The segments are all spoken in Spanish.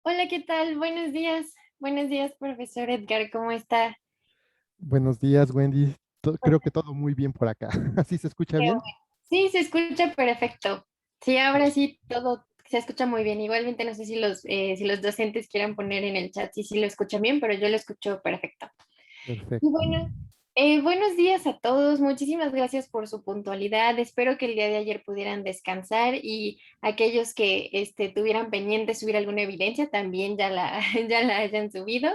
Hola, ¿qué tal? Buenos días. Buenos días, profesor Edgar, ¿cómo está? Buenos días, Wendy. Creo que todo muy bien por acá. ¿Así se escucha Qué bien? bueno. Sí, se escucha perfecto. Sí, ahora sí todo se escucha muy bien. Igualmente no sé si los docentes quieran poner en el chat si lo escuchan bien, pero yo lo escucho perfecto. Y Perfecto. bueno, buenos días a todos. Muchísimas gracias por su puntualidad. Espero que el día de ayer pudieran descansar y aquellos que tuvieran pendiente subir alguna evidencia también ya la hayan subido.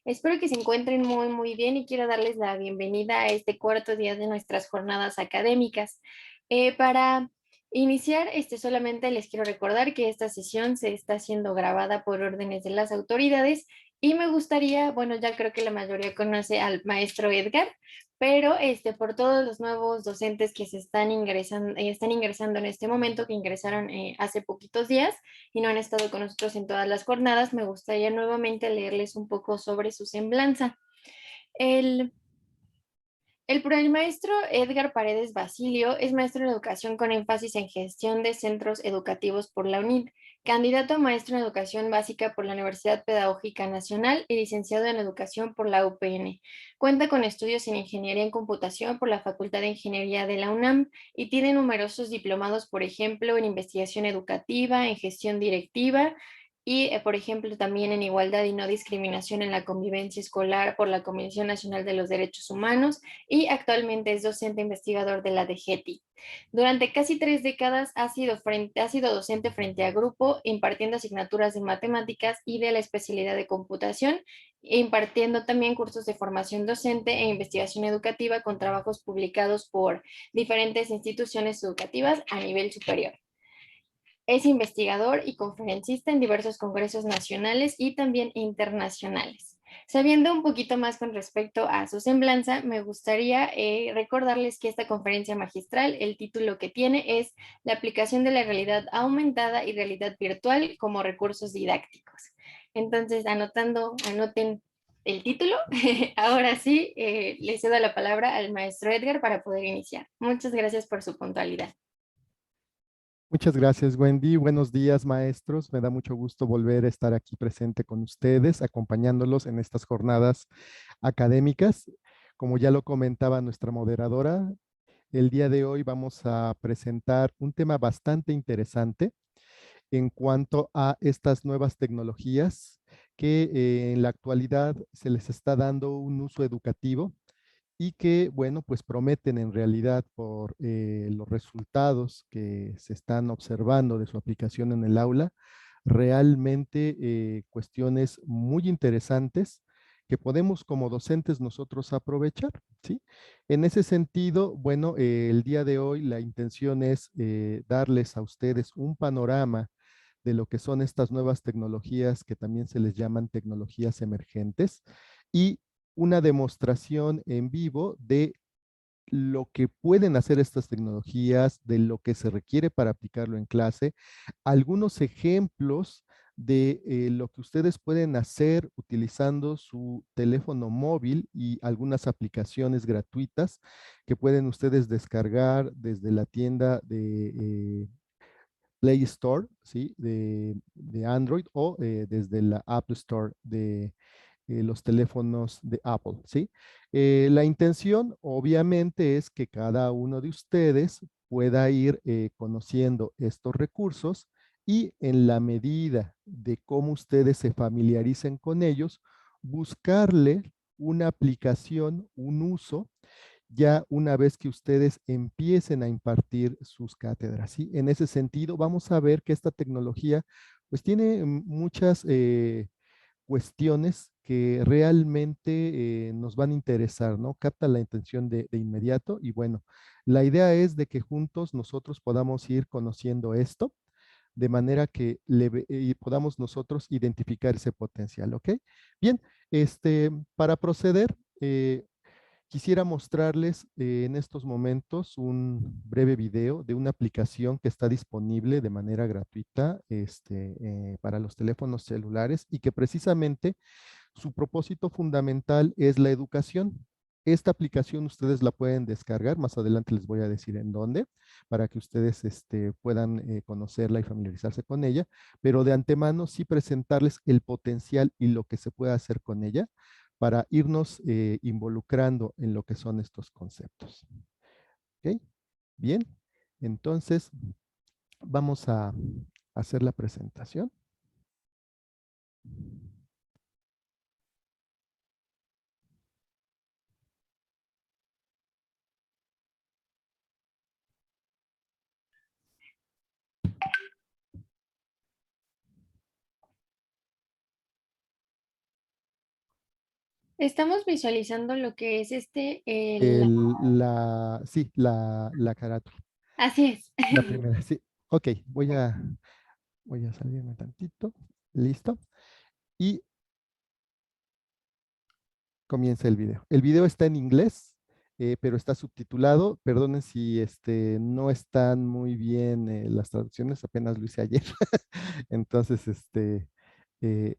Espero que se encuentren muy, muy bien y quiero darles la bienvenida a este cuarto día de nuestras jornadas académicas. Para iniciar, solamente les quiero recordar que esta sesión se está siendo grabada por órdenes de las autoridades y me gustaría, bueno, ya creo que la mayoría conoce al maestro Edgar, pero por todos los nuevos docentes que están ingresando en este momento, que ingresaron hace poquitos días y no han estado con nosotros en todas las jornadas, me gustaría nuevamente leerles un poco sobre su semblanza. El el maestro Edgar Paredes Basilio es maestro en educación con énfasis en gestión de centros educativos por la UNID, candidato a maestro en educación básica por la Universidad Pedagógica Nacional y licenciado en educación por la UPN. Cuenta con estudios en ingeniería en computación por la Facultad de Ingeniería de la UNAM y tiene numerosos diplomados, por ejemplo, en investigación educativa, en gestión directiva y, por ejemplo, también en igualdad y no discriminación en la convivencia escolar por la Comisión Nacional de los Derechos Humanos y actualmente es docente investigador de la DGETI. Durante casi 3 décadas ha sido docente frente a grupo, impartiendo asignaturas de matemáticas y de la especialidad de computación, e impartiendo también cursos de formación docente e investigación educativa con trabajos publicados por diferentes instituciones educativas a nivel superior. Es investigador y conferencista en diversos congresos nacionales y también internacionales. Sabiendo un poquito más con respecto a su semblanza, me gustaría recordarles que esta conferencia magistral, el título que tiene es La aplicación de la realidad aumentada y realidad virtual como recursos didácticos. Entonces, anoten el título. Ahora sí, le cedo la palabra al maestro Edgar para poder iniciar. Muchas gracias por su puntualidad. Muchas gracias, Wendy. Buenos días, maestros. Me da mucho gusto volver a estar aquí presente con ustedes, acompañándolos en estas jornadas académicas. Como ya lo comentaba nuestra moderadora, el día de hoy vamos a presentar un tema bastante interesante en cuanto a estas nuevas tecnologías que en la actualidad se les está dando un uso educativo y que, bueno, pues prometen en realidad por los resultados que se están observando de su aplicación en el aula, realmente cuestiones muy interesantes que podemos como docentes nosotros aprovechar, ¿sí? En ese sentido, bueno, el día de hoy la intención es darles a ustedes un panorama de lo que son estas nuevas tecnologías que también se les llaman tecnologías emergentes y una demostración en vivo de lo que pueden hacer estas tecnologías, de lo que se requiere para aplicarlo en clase, algunos ejemplos de lo que ustedes pueden hacer utilizando su teléfono móvil y algunas aplicaciones gratuitas que pueden ustedes descargar desde la tienda de Play Store, ¿sí? De Android o desde la App Store de los teléfonos de Apple, ¿sí? La intención, obviamente, es que cada uno de ustedes pueda ir conociendo estos recursos y en la medida de cómo ustedes se familiaricen con ellos, buscarle una aplicación, un uso ya una vez que ustedes empiecen a impartir sus cátedras, ¿sí? En ese sentido, vamos a ver que esta tecnología pues tiene muchas cuestiones que realmente nos van a interesar, ¿no? Capta la intención de inmediato y bueno, la idea es de que juntos nosotros podamos ir conociendo esto de manera que y podamos nosotros identificar ese potencial, ¿ok? Bien, para proceder, quisiera mostrarles en estos momentos un breve video de una aplicación que está disponible de manera gratuita para los teléfonos celulares y que precisamente su propósito fundamental es la educación. Esta aplicación ustedes la pueden descargar, más adelante les voy a decir en dónde, para que ustedes puedan conocerla y familiarizarse con ella, pero de antemano sí presentarles el potencial y lo que se puede hacer con ella para irnos involucrando en lo que son estos conceptos. ¿Ok? Bien, entonces vamos a hacer la presentación. Estamos visualizando lo que es el... Sí, la carátula, Así es. la primera, sí. Ok, voy a salirme tantito. Listo. Y comienza el video. El video está en inglés, pero está subtitulado. Perdonen si no están muy bien las traducciones, apenas lo hice ayer. Entonces,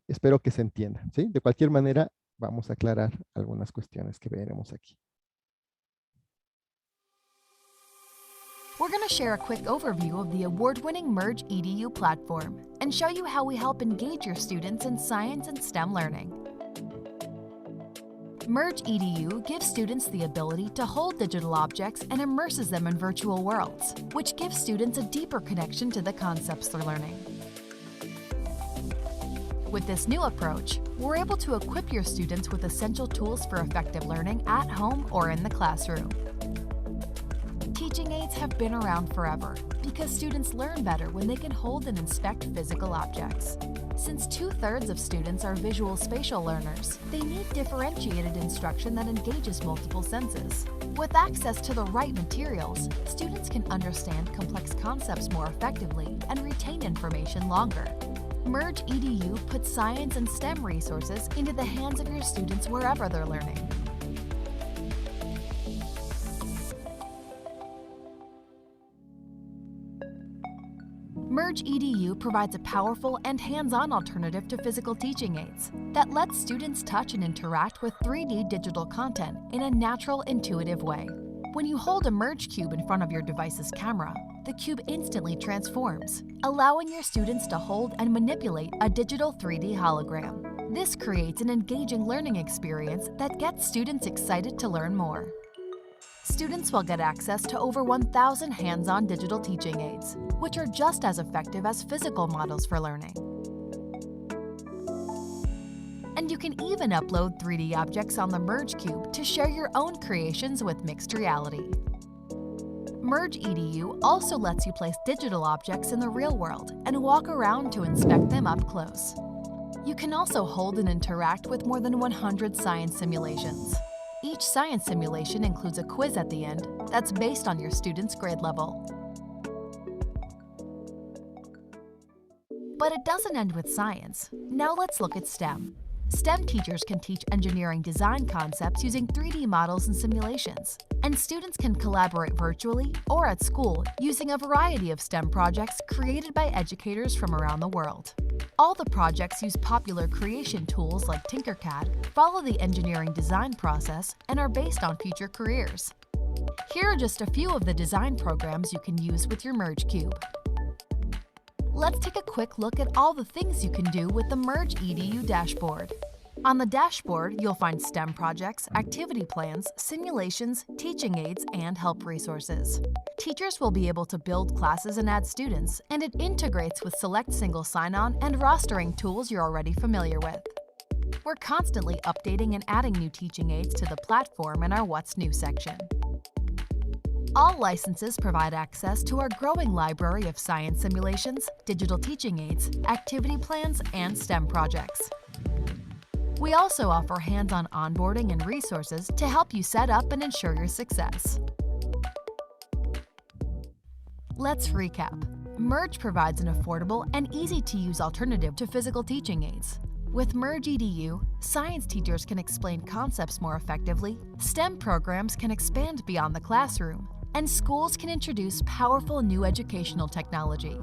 espero que se entienda, ¿sí? De cualquier manera, vamos a aclarar algunas cuestiones que veremos aquí. We're going to share a quick overview of the award-winning Merge EDU platform and show you how we help engage your students in science and STEM learning. Merge EDU gives students the ability to hold digital objects and immerses them in virtual worlds, which gives students a deeper connection to the concepts they're learning. With this new approach, we're able to equip your students with essential tools for effective learning at home or in the classroom. Teaching aids have been around forever because students learn better when they can hold and inspect physical objects. Since 2/3 of students are visual spatial learners, they need differentiated instruction that engages multiple senses. With access to the right materials, students can understand complex concepts more effectively and retain information longer. Merge EDU puts science and STEM resources into the hands of your students wherever they're learning. Merge EDU provides a powerful and hands-on alternative to physical teaching aids that lets students touch and interact with 3D digital content in a natural, intuitive way. When you hold a Merge cube in front of your device's camera, the cube instantly transforms, allowing your students to hold and manipulate a digital 3D hologram. This creates an engaging learning experience that gets students excited to learn more. Students will get access to over 1,000 hands-on digital teaching aids, which are just as effective as physical models for learning. And you can even upload 3D objects on the Merge Cube to share your own creations with mixed reality. Merge EDU also lets you place digital objects in the real world and walk around to inspect them up close. You can also hold and interact with more than 100 science simulations. Each science simulation includes a quiz at the end that's based on your student's grade level. But it doesn't end with science. Now let's look at STEM. STEM teachers can teach engineering design concepts using 3D models and simulations. And students can collaborate virtually or at school using a variety of STEM projects created by educators from around the world. All the projects use popular creation tools like Tinkercad, follow the engineering design process, and are based on future careers. Here are just a few of the design programs you can use with your Merge Cube. Let's take a quick look at all the things you can do with the Merge EDU dashboard. On the dashboard, you'll find STEM projects, activity plans, simulations, teaching aids, and help resources. Teachers will be able to build classes and add students, and it integrates with select single sign-on and rostering tools you're already familiar with. We're constantly updating and adding new teaching aids to the platform in our What's New section. All licenses provide access to our growing library of science simulations, digital teaching aids, activity plans, and STEM projects. We also offer hands-on onboarding and resources to help you set up and ensure your success. Let's recap. Merge provides an affordable and easy-to-use alternative to physical teaching aids. With Merge EDU, science teachers can explain concepts more effectively, STEM programs can expand beyond the classroom, and schools can introduce powerful new educational technology.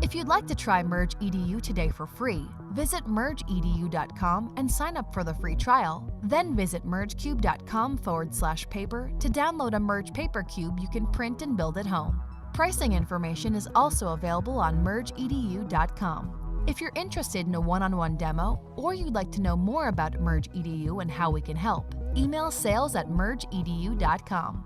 If you'd like to try Merge EDU today for free, Visit mergeedu.com and sign up for the free trial. Then visit mergecube.com/paper to download a Merge Paper Cube you can print and build at home. Pricing information is also available on mergeedu.com. If you're interested in a one-on-one demo or you'd like to know more about Merge EDU and how we can help, email sales@mergeedu.com.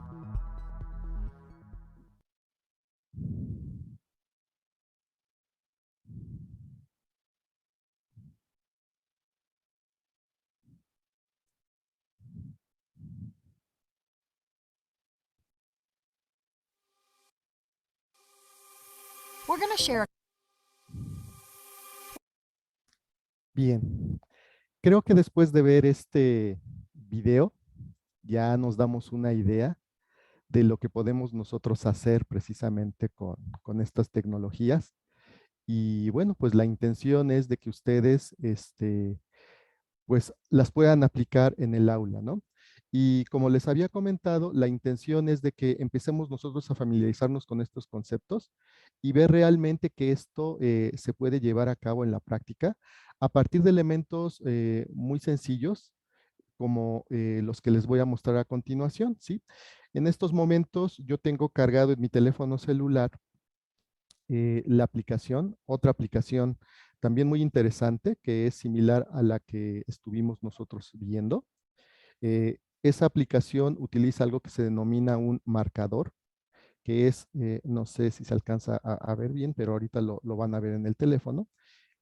We're going to share. Bien, creo que después de ver este video ya nos damos una idea de lo que podemos nosotros hacer precisamente con estas tecnologías. Y bueno, pues la intención es de que ustedes pues las puedan aplicar en el aula, ¿no? Y como les había comentado, la intención es de que empecemos nosotros a familiarizarnos con estos conceptos y ver realmente que esto se puede llevar a cabo en la práctica a partir de elementos muy sencillos como los que les voy a mostrar a continuación, ¿sí? En estos momentos yo tengo cargado en mi teléfono celular la aplicación, otra aplicación también muy interesante que es similar a la que estuvimos nosotros viendo. Esa aplicación utiliza algo que se denomina un marcador, que es, no sé si se alcanza a ver bien, pero ahorita lo van a ver en el teléfono.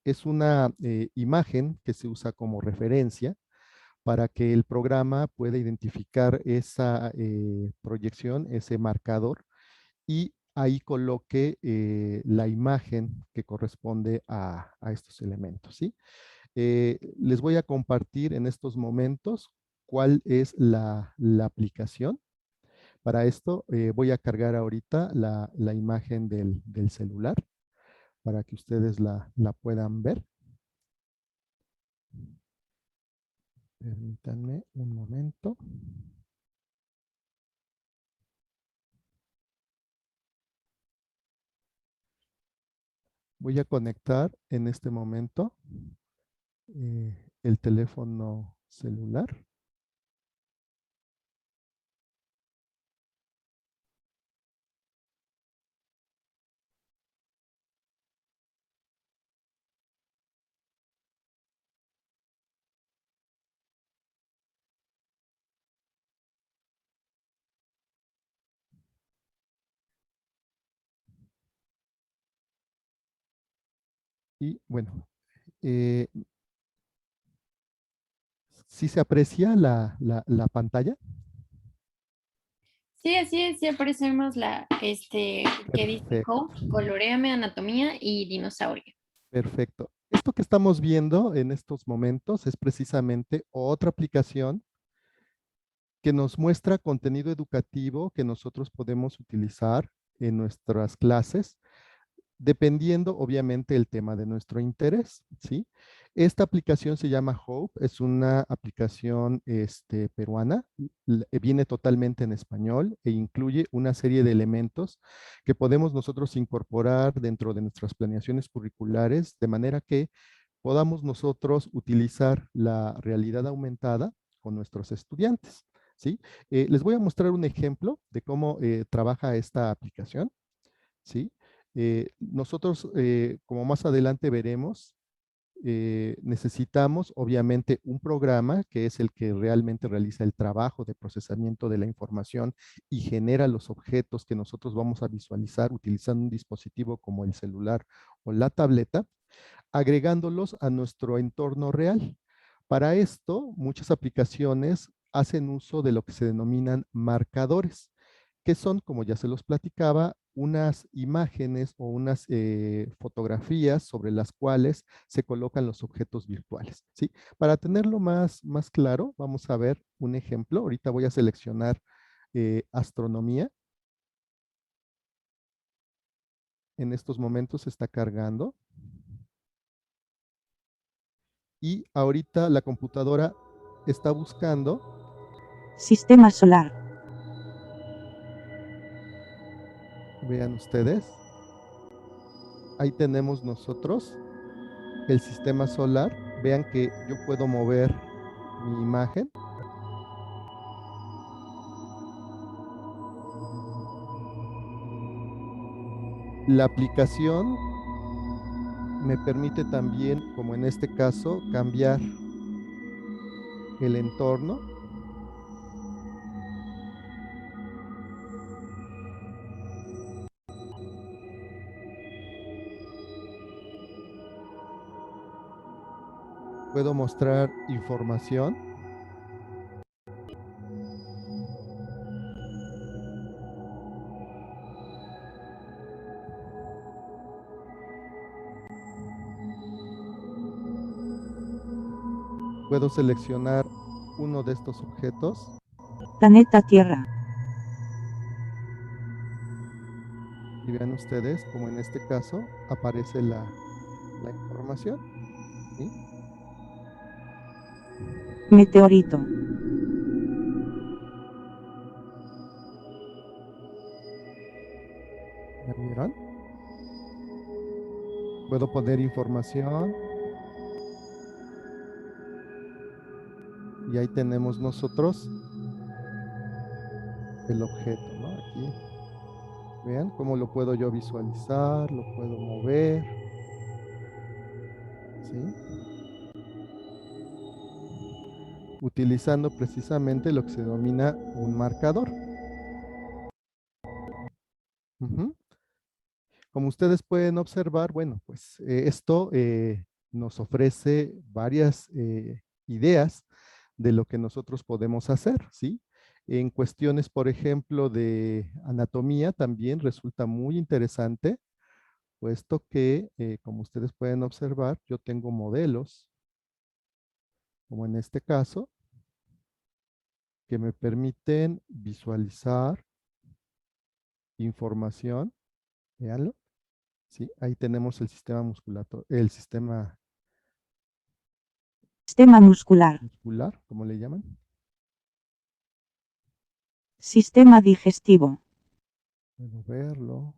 Es una imagen que se usa como referencia para que el programa pueda identificar esa proyección, ese marcador, y ahí coloque la imagen que corresponde a estos elementos, ¿sí? Les voy a compartir en estos momentos cuál es la aplicación. Para esto voy a cargar ahorita la imagen del celular para que ustedes la puedan ver. Permítanme un momento. Voy a conectar en este momento el teléfono celular. Y bueno, ¿sí se aprecia la pantalla? Sí, así es, ya aparecemos que dice Perfecto, Home, Coloreame, Anatomía y Dinosaurio. perfecto. Esto que estamos viendo en estos momentos es precisamente otra aplicación que nos muestra contenido educativo que nosotros podemos utilizar en nuestras clases, dependiendo obviamente el tema de nuestro interés, ¿sí? Esta aplicación se llama Hope, es una aplicación peruana, viene totalmente en español e incluye una serie de elementos que podemos nosotros incorporar dentro de nuestras planeaciones curriculares, de manera que podamos nosotros utilizar la realidad aumentada con nuestros estudiantes, ¿sí? Les voy a mostrar un ejemplo de cómo trabaja esta aplicación, ¿sí? Nosotros, como más adelante veremos, necesitamos obviamente un programa que es el que realmente realiza el trabajo de procesamiento de la información y genera los objetos que nosotros vamos a visualizar utilizando un dispositivo como el celular o la tableta, agregándolos a nuestro entorno real. Para esto, muchas aplicaciones hacen uso de lo que se denominan marcadores, que son, como ya se los platicaba, unas imágenes o unas fotografías sobre las cuales se colocan los objetos virtuales, ¿sí? Para tenerlo más claro, vamos a ver un ejemplo. Ahorita voy a seleccionar astronomía. En estos momentos se está cargando. Y ahorita la computadora está buscando. Sistema solar. Vean ustedes. Ahí tenemos nosotros el sistema solar, vean que yo puedo mover mi imagen. La aplicación me permite también, como en este caso, cambiar el entorno. Puedo mostrar información. Puedo seleccionar uno de estos objetos. Planeta Tierra. Y vean ustedes, como en este caso, aparece la información. ¿Sí? Meteorito. ¿Ya vieron? Puedo poner información. Y ahí tenemos nosotros el objeto, ¿no? Aquí. Vean cómo lo puedo yo visualizar, lo puedo mover. ¿Sí? Utilizando precisamente lo que se denomina un marcador. Ujú. Como ustedes pueden observar, bueno, pues esto nos ofrece varias ideas de lo que nosotros podemos hacer, ¿sí? En cuestiones, por ejemplo, de anatomía también resulta muy interesante, puesto que, como ustedes pueden observar, yo tengo modelos, como en este caso, que me permiten visualizar información. Véanlo. ¿Sí? Ahí tenemos el sistema musculato, el sistema Sistema muscular. muscular, como le llaman. Sistema digestivo. Puedo verlo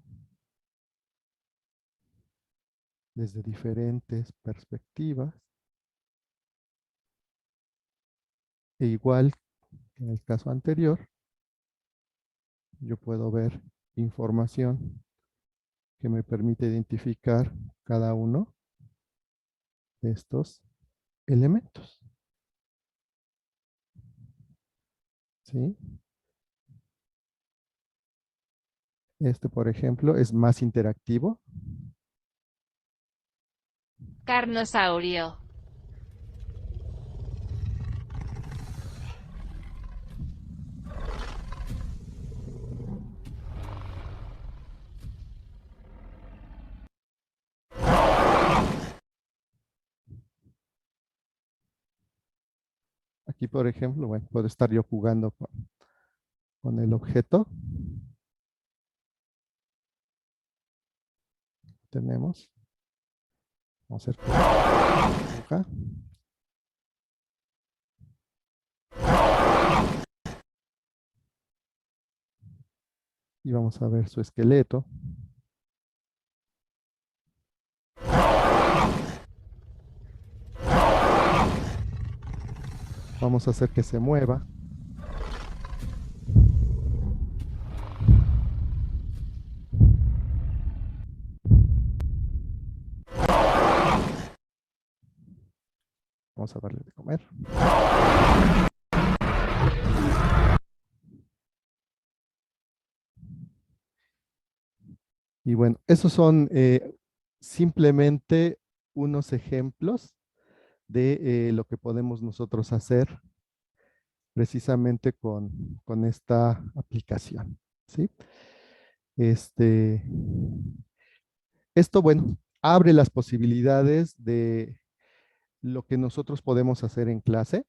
desde diferentes perspectivas. E igual que en el caso anterior, yo puedo ver información que me permite identificar cada uno de estos elementos. ¿Sí? Este, por ejemplo, es más interactivo. Carnosaurio. Aquí, por ejemplo, bueno, puedo estar yo jugando con el objeto. Tenemos. Vamos a hacer acá. Y vamos a ver su esqueleto. Vamos a hacer que se mueva. Vamos a darle de comer. Y bueno, esos son simplemente unos ejemplos de lo que podemos nosotros hacer precisamente con esta aplicación. ¿Sí? Esto, bueno, abre las posibilidades de lo que nosotros podemos hacer en clase.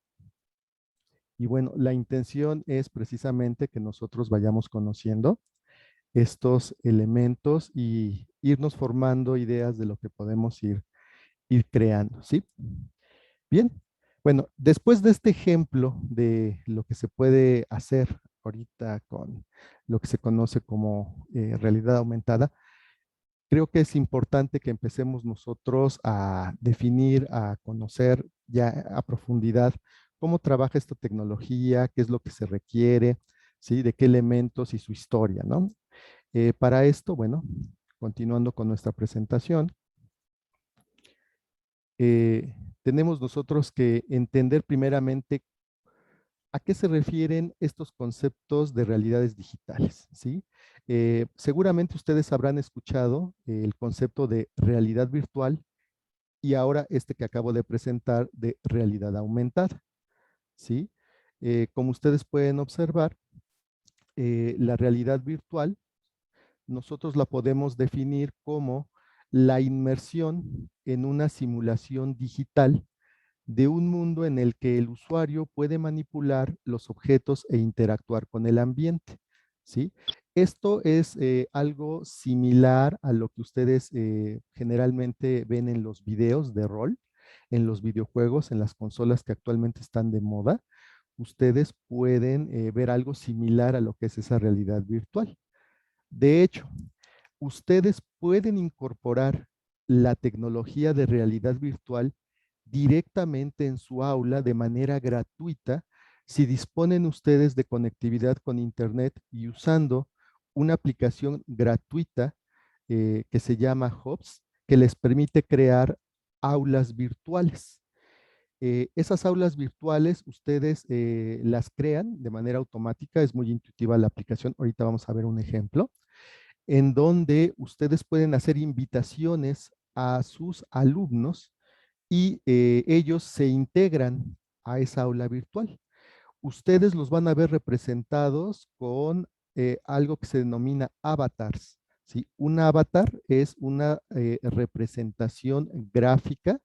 Y bueno, la intención es precisamente que nosotros vayamos conociendo estos elementos y irnos formando ideas de lo que podemos ir creando, ¿sí? Bien, bueno, después de este ejemplo de lo que se puede hacer ahorita con lo que se conoce como realidad aumentada, creo que es importante que empecemos nosotros a definir, a conocer ya a profundidad cómo trabaja esta tecnología, qué es lo que se requiere, ¿sí? De qué elementos y su historia, ¿no? Para esto, bueno, continuando con nuestra presentación, tenemos nosotros que entender primeramente a qué se refieren estos conceptos de realidades digitales, ¿sí? Seguramente ustedes habrán escuchado el concepto de realidad virtual y ahora este que acabo de presentar de realidad aumentada, ¿sí? Como ustedes pueden observar, la realidad virtual nosotros la podemos definir como la inmersión en una simulación digital de un mundo en el que el usuario puede manipular los objetos e interactuar con el ambiente, ¿sí? Esto es algo similar a lo que ustedes generalmente ven en los videos de rol, en los videojuegos, en las consolas que actualmente están de moda. Ustedes pueden ver algo similar a lo que es esa realidad virtual. De hecho, ustedes pueden incorporar la tecnología de realidad virtual directamente en su aula de manera gratuita si disponen ustedes de conectividad con Internet y usando una aplicación gratuita que se llama Hubs, que les permite crear aulas virtuales. Esas aulas virtuales ustedes las crean de manera automática, es muy intuitiva la aplicación, ahorita vamos a ver un ejemplo en donde ustedes pueden hacer invitaciones a sus alumnos y ellos se integran a esa aula virtual. Ustedes los van a ver representados con algo que se denomina avatars, ¿sí? Un avatar es una representación gráfica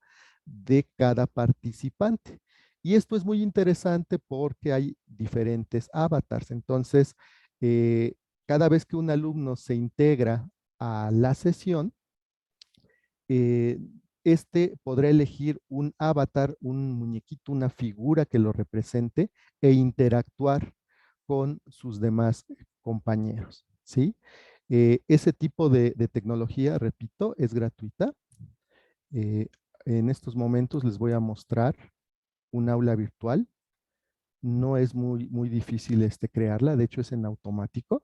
de cada participante. Y esto es muy interesante porque hay diferentes avatars. Entonces, eh, cada vez que un alumno se integra a la sesión, eh, este podrá elegir un avatar, un muñequito, una figura que lo represente e interactuar con sus demás compañeros, ¿sí? Ese tipo de tecnología, repito, es gratuita. Eh, en estos momentos les voy a mostrar un aula virtual. No es muy difícil crearla, de hecho es en automático,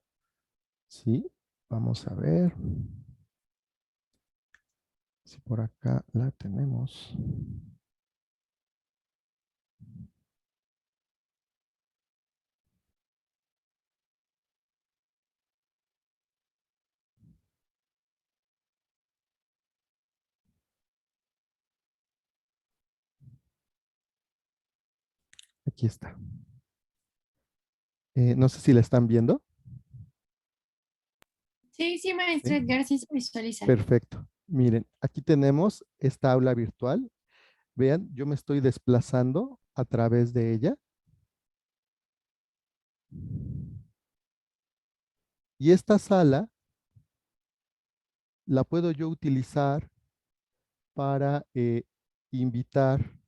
¿sí? Vamos a ver si por acá la tenemos. Aquí está. No sé si la están viendo. Sí, sí, maestra ¿Sí? Edgar, sí se visualiza. Perfecto. Miren, aquí tenemos esta aula virtual. Vean, yo me estoy desplazando a través de ella. Y esta sala la puedo yo utilizar para invitar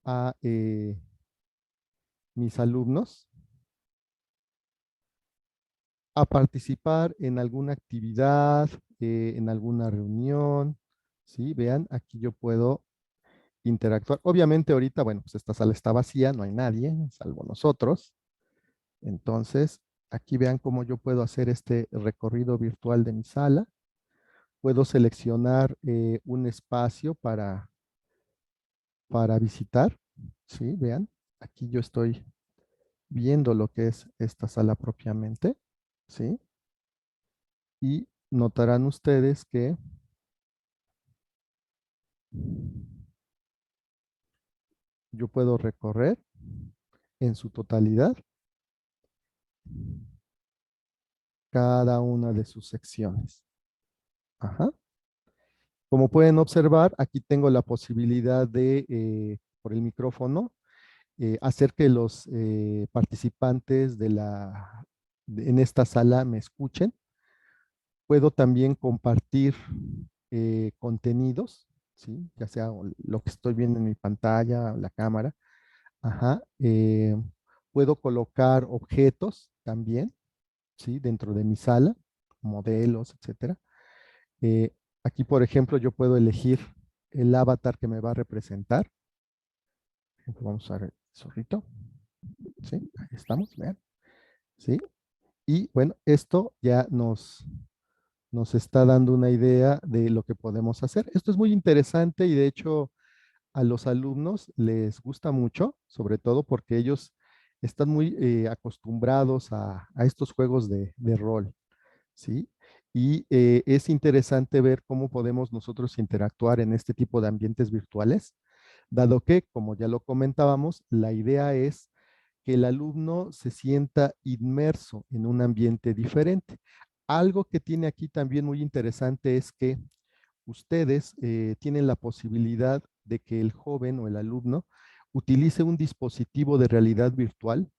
a mis alumnos a participar en alguna actividad, en alguna reunión. ¿Sí? Vean, aquí yo puedo interactuar. Obviamente ahorita, bueno, pues esta sala está vacía, no hay nadie, salvo nosotros. Entonces, aquí vean cómo yo puedo hacer este recorrido virtual de mi sala. Puedo seleccionar un espacio para visitar. ¿Sí? Vean, aquí yo estoy viendo lo que es esta sala propiamente. ¿Sí? Y notarán ustedes que yo puedo recorrer en su totalidad cada una de sus secciones. Ajá. Como pueden observar, aquí tengo la posibilidad de, por el micrófono, hacer que los participantes en esta sala me escuchen. Puedo también compartir contenidos, ¿sí? Ya sea lo que estoy viendo en mi pantalla, la cámara. Ajá. Puedo colocar objetos también, ¿sí? Dentro de mi sala, modelos, etcétera. Eh, Aquí, por ejemplo, yo puedo elegir el avatar que me va a representar. Por ejemplo, vamos a ver el zorrito. ¿Sí? Ahí estamos, vean. ¿Sí? Y bueno, esto ya nos está dando una idea de lo que podemos hacer. Esto es muy interesante y de hecho a los alumnos les gusta mucho, sobre todo porque ellos están muy acostumbrados a estos juegos de rol, ¿sí? Y es interesante ver cómo podemos nosotros interactuar en este tipo de ambientes virtuales, dado que, como ya lo comentábamos, la idea es que el alumno se sienta inmerso en un ambiente diferente. Algo que tiene aquí también muy interesante es que ustedes tienen la posibilidad de que el joven o el alumno utilice un dispositivo de realidad virtual,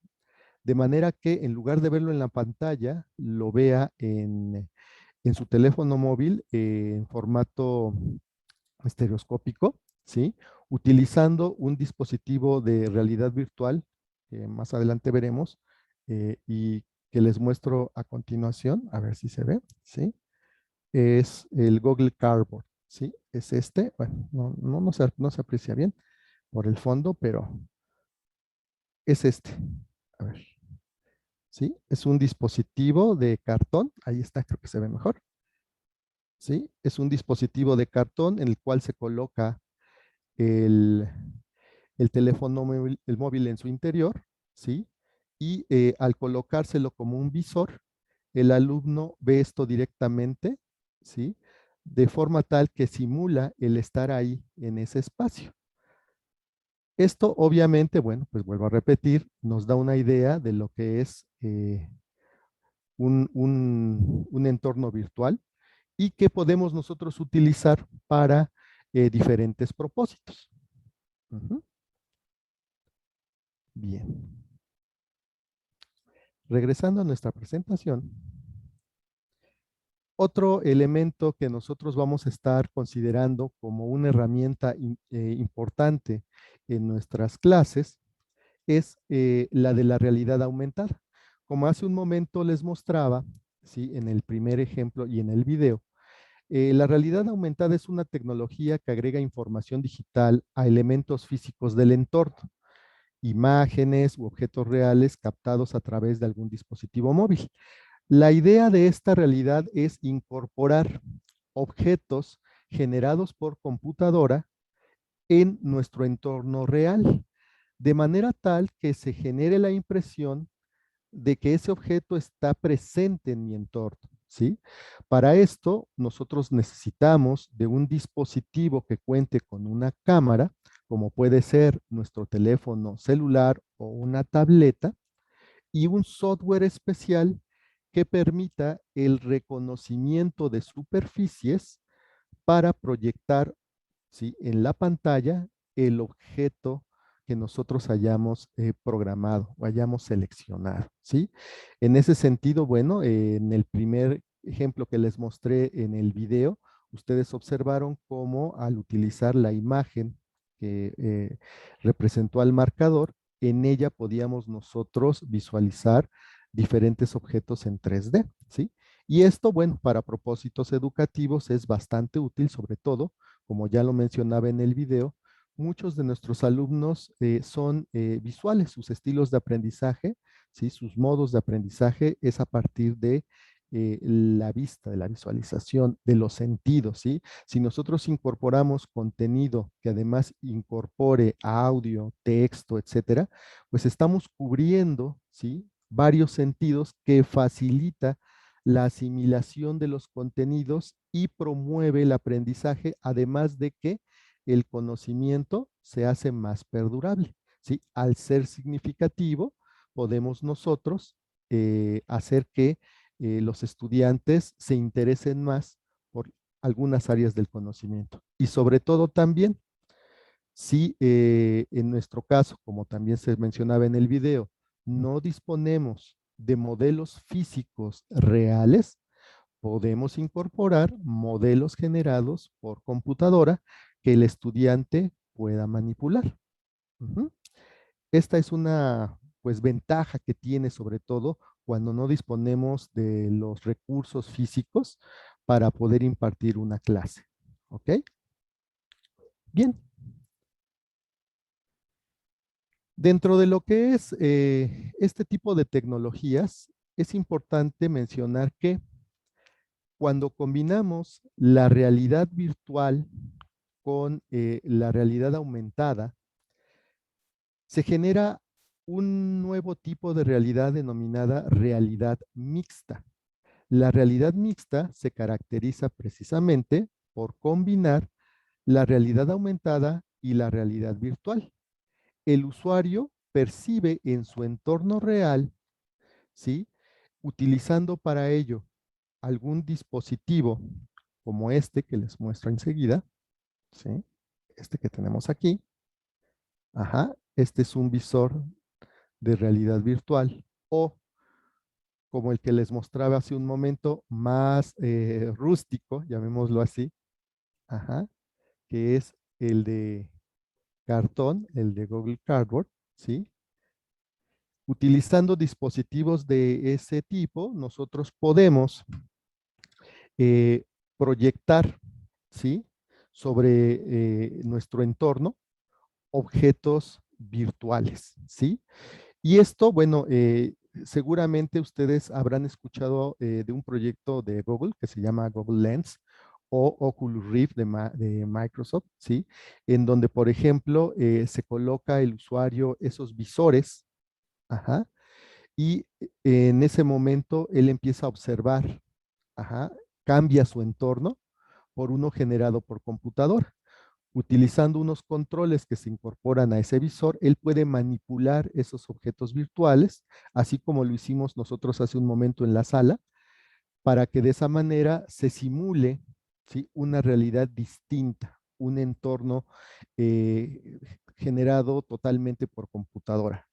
de manera que en lugar de verlo en la pantalla, lo vea en su teléfono móvil en formato estereoscópico, ¿sí? Utilizando un dispositivo de realidad virtual, que más adelante veremos, y que les muestro a continuación, a ver si se ve, ¿sí? Es el Google Cardboard, ¿sí? Es este, bueno, no se aprecia bien por el fondo, pero es este, a ver, ¿sí? Es un dispositivo de cartón, ahí está, creo que se ve mejor, ¿sí? Es un dispositivo de cartón en el cual se coloca el, el teléfono móvil, el móvil en su interior, ¿sí? Y al colocárselo como un visor, el alumno ve esto directamente, ¿sí? De forma tal que simula el estar ahí en ese espacio. Esto obviamente, bueno, pues vuelvo a repetir, nos da una idea de lo que es un entorno virtual y que podemos nosotros utilizar para diferentes propósitos. Ujú. Bien. Regresando a nuestra presentación, otro elemento que nosotros vamos a estar considerando como una herramienta importante en nuestras clases es la de la realidad aumentada. Como hace un momento les mostraba, ¿sí? En el primer ejemplo y en el video, la realidad aumentada es una tecnología que agrega información digital a elementos físicos del entorno, imágenes u objetos reales captados a través de algún dispositivo móvil. La idea de esta realidad es incorporar objetos generados por computadora en nuestro entorno real, de manera tal que se genere la impresión de que ese objeto está presente en mi entorno, ¿sí? Para esto, nosotros necesitamos de un dispositivo que cuente con una cámara, como puede ser nuestro teléfono celular o una tableta, y un software especial que permita el reconocimiento de superficies para proyectar, ¿sí? En la pantalla el objeto que nosotros hayamos programado o hayamos seleccionado, ¿sí? En ese sentido, bueno, en el primer ejemplo que les mostré en el video, ustedes observaron cómo al utilizar la imagen que representó al marcador, en ella podíamos nosotros visualizar diferentes objetos en 3D, ¿sí? Y esto, bueno, para propósitos educativos es bastante útil, sobre todo, como ya lo mencionaba en el video, muchos de nuestros alumnos son visuales, sus estilos de aprendizaje, ¿sí? Sus modos de aprendizaje es a partir de la vista, de la visualización, de los sentidos, ¿sí? Si nosotros incorporamos contenido que además incorpore audio, texto, etcétera, pues estamos cubriendo, ¿sí? Varios sentidos que facilita la asimilación de los contenidos y promueve el aprendizaje, además de que el conocimiento se hace más perdurable, ¿sí? Al ser significativo, podemos nosotros hacer que los estudiantes se interesen más por algunas áreas del conocimiento. Y sobre todo también, si en nuestro caso, como también se mencionaba en el video, no disponemos de modelos físicos reales, podemos incorporar modelos generados por computadora que el estudiante pueda manipular. Ujú. Esta es una pues ventaja que tiene sobre todo cuando no disponemos de los recursos físicos, para poder impartir una clase. ¿Ok? Bien. Dentro de lo que es este tipo de tecnologías, es importante mencionar que cuando combinamos la realidad virtual con la realidad aumentada, se genera un nuevo tipo de realidad denominada realidad mixta. La realidad mixta se caracteriza precisamente por combinar la realidad aumentada y la realidad virtual. El usuario percibe en su entorno real, ¿sí? Utilizando para ello algún dispositivo como este que les muestro enseguida, ¿sí? Este que tenemos aquí. Ajá, este es un visor de realidad virtual o como el que les mostraba hace un momento, más rústico, llamémoslo así, ajá, que es el de cartón, el de Google Cardboard, ¿sí? Utilizando dispositivos de ese tipo, nosotros podemos eh, proyectar, ¿sí? Sobre nuestro entorno objetos virtuales, ¿sí? Y esto, bueno, seguramente ustedes habrán escuchado de un proyecto de Google que se llama Google Lens o Oculus Rift de Microsoft, ¿sí? En donde, por ejemplo, se coloca el usuario esos visores, ajá, y en ese momento él empieza a observar, ajá, cambia su entorno por uno generado por computadora. Utilizando unos controles que se incorporan a ese visor, él puede manipular esos objetos virtuales, así como lo hicimos nosotros hace un momento en la sala, para que de esa manera se simule, ¿sí? Una realidad distinta, un entorno generado totalmente por computadora.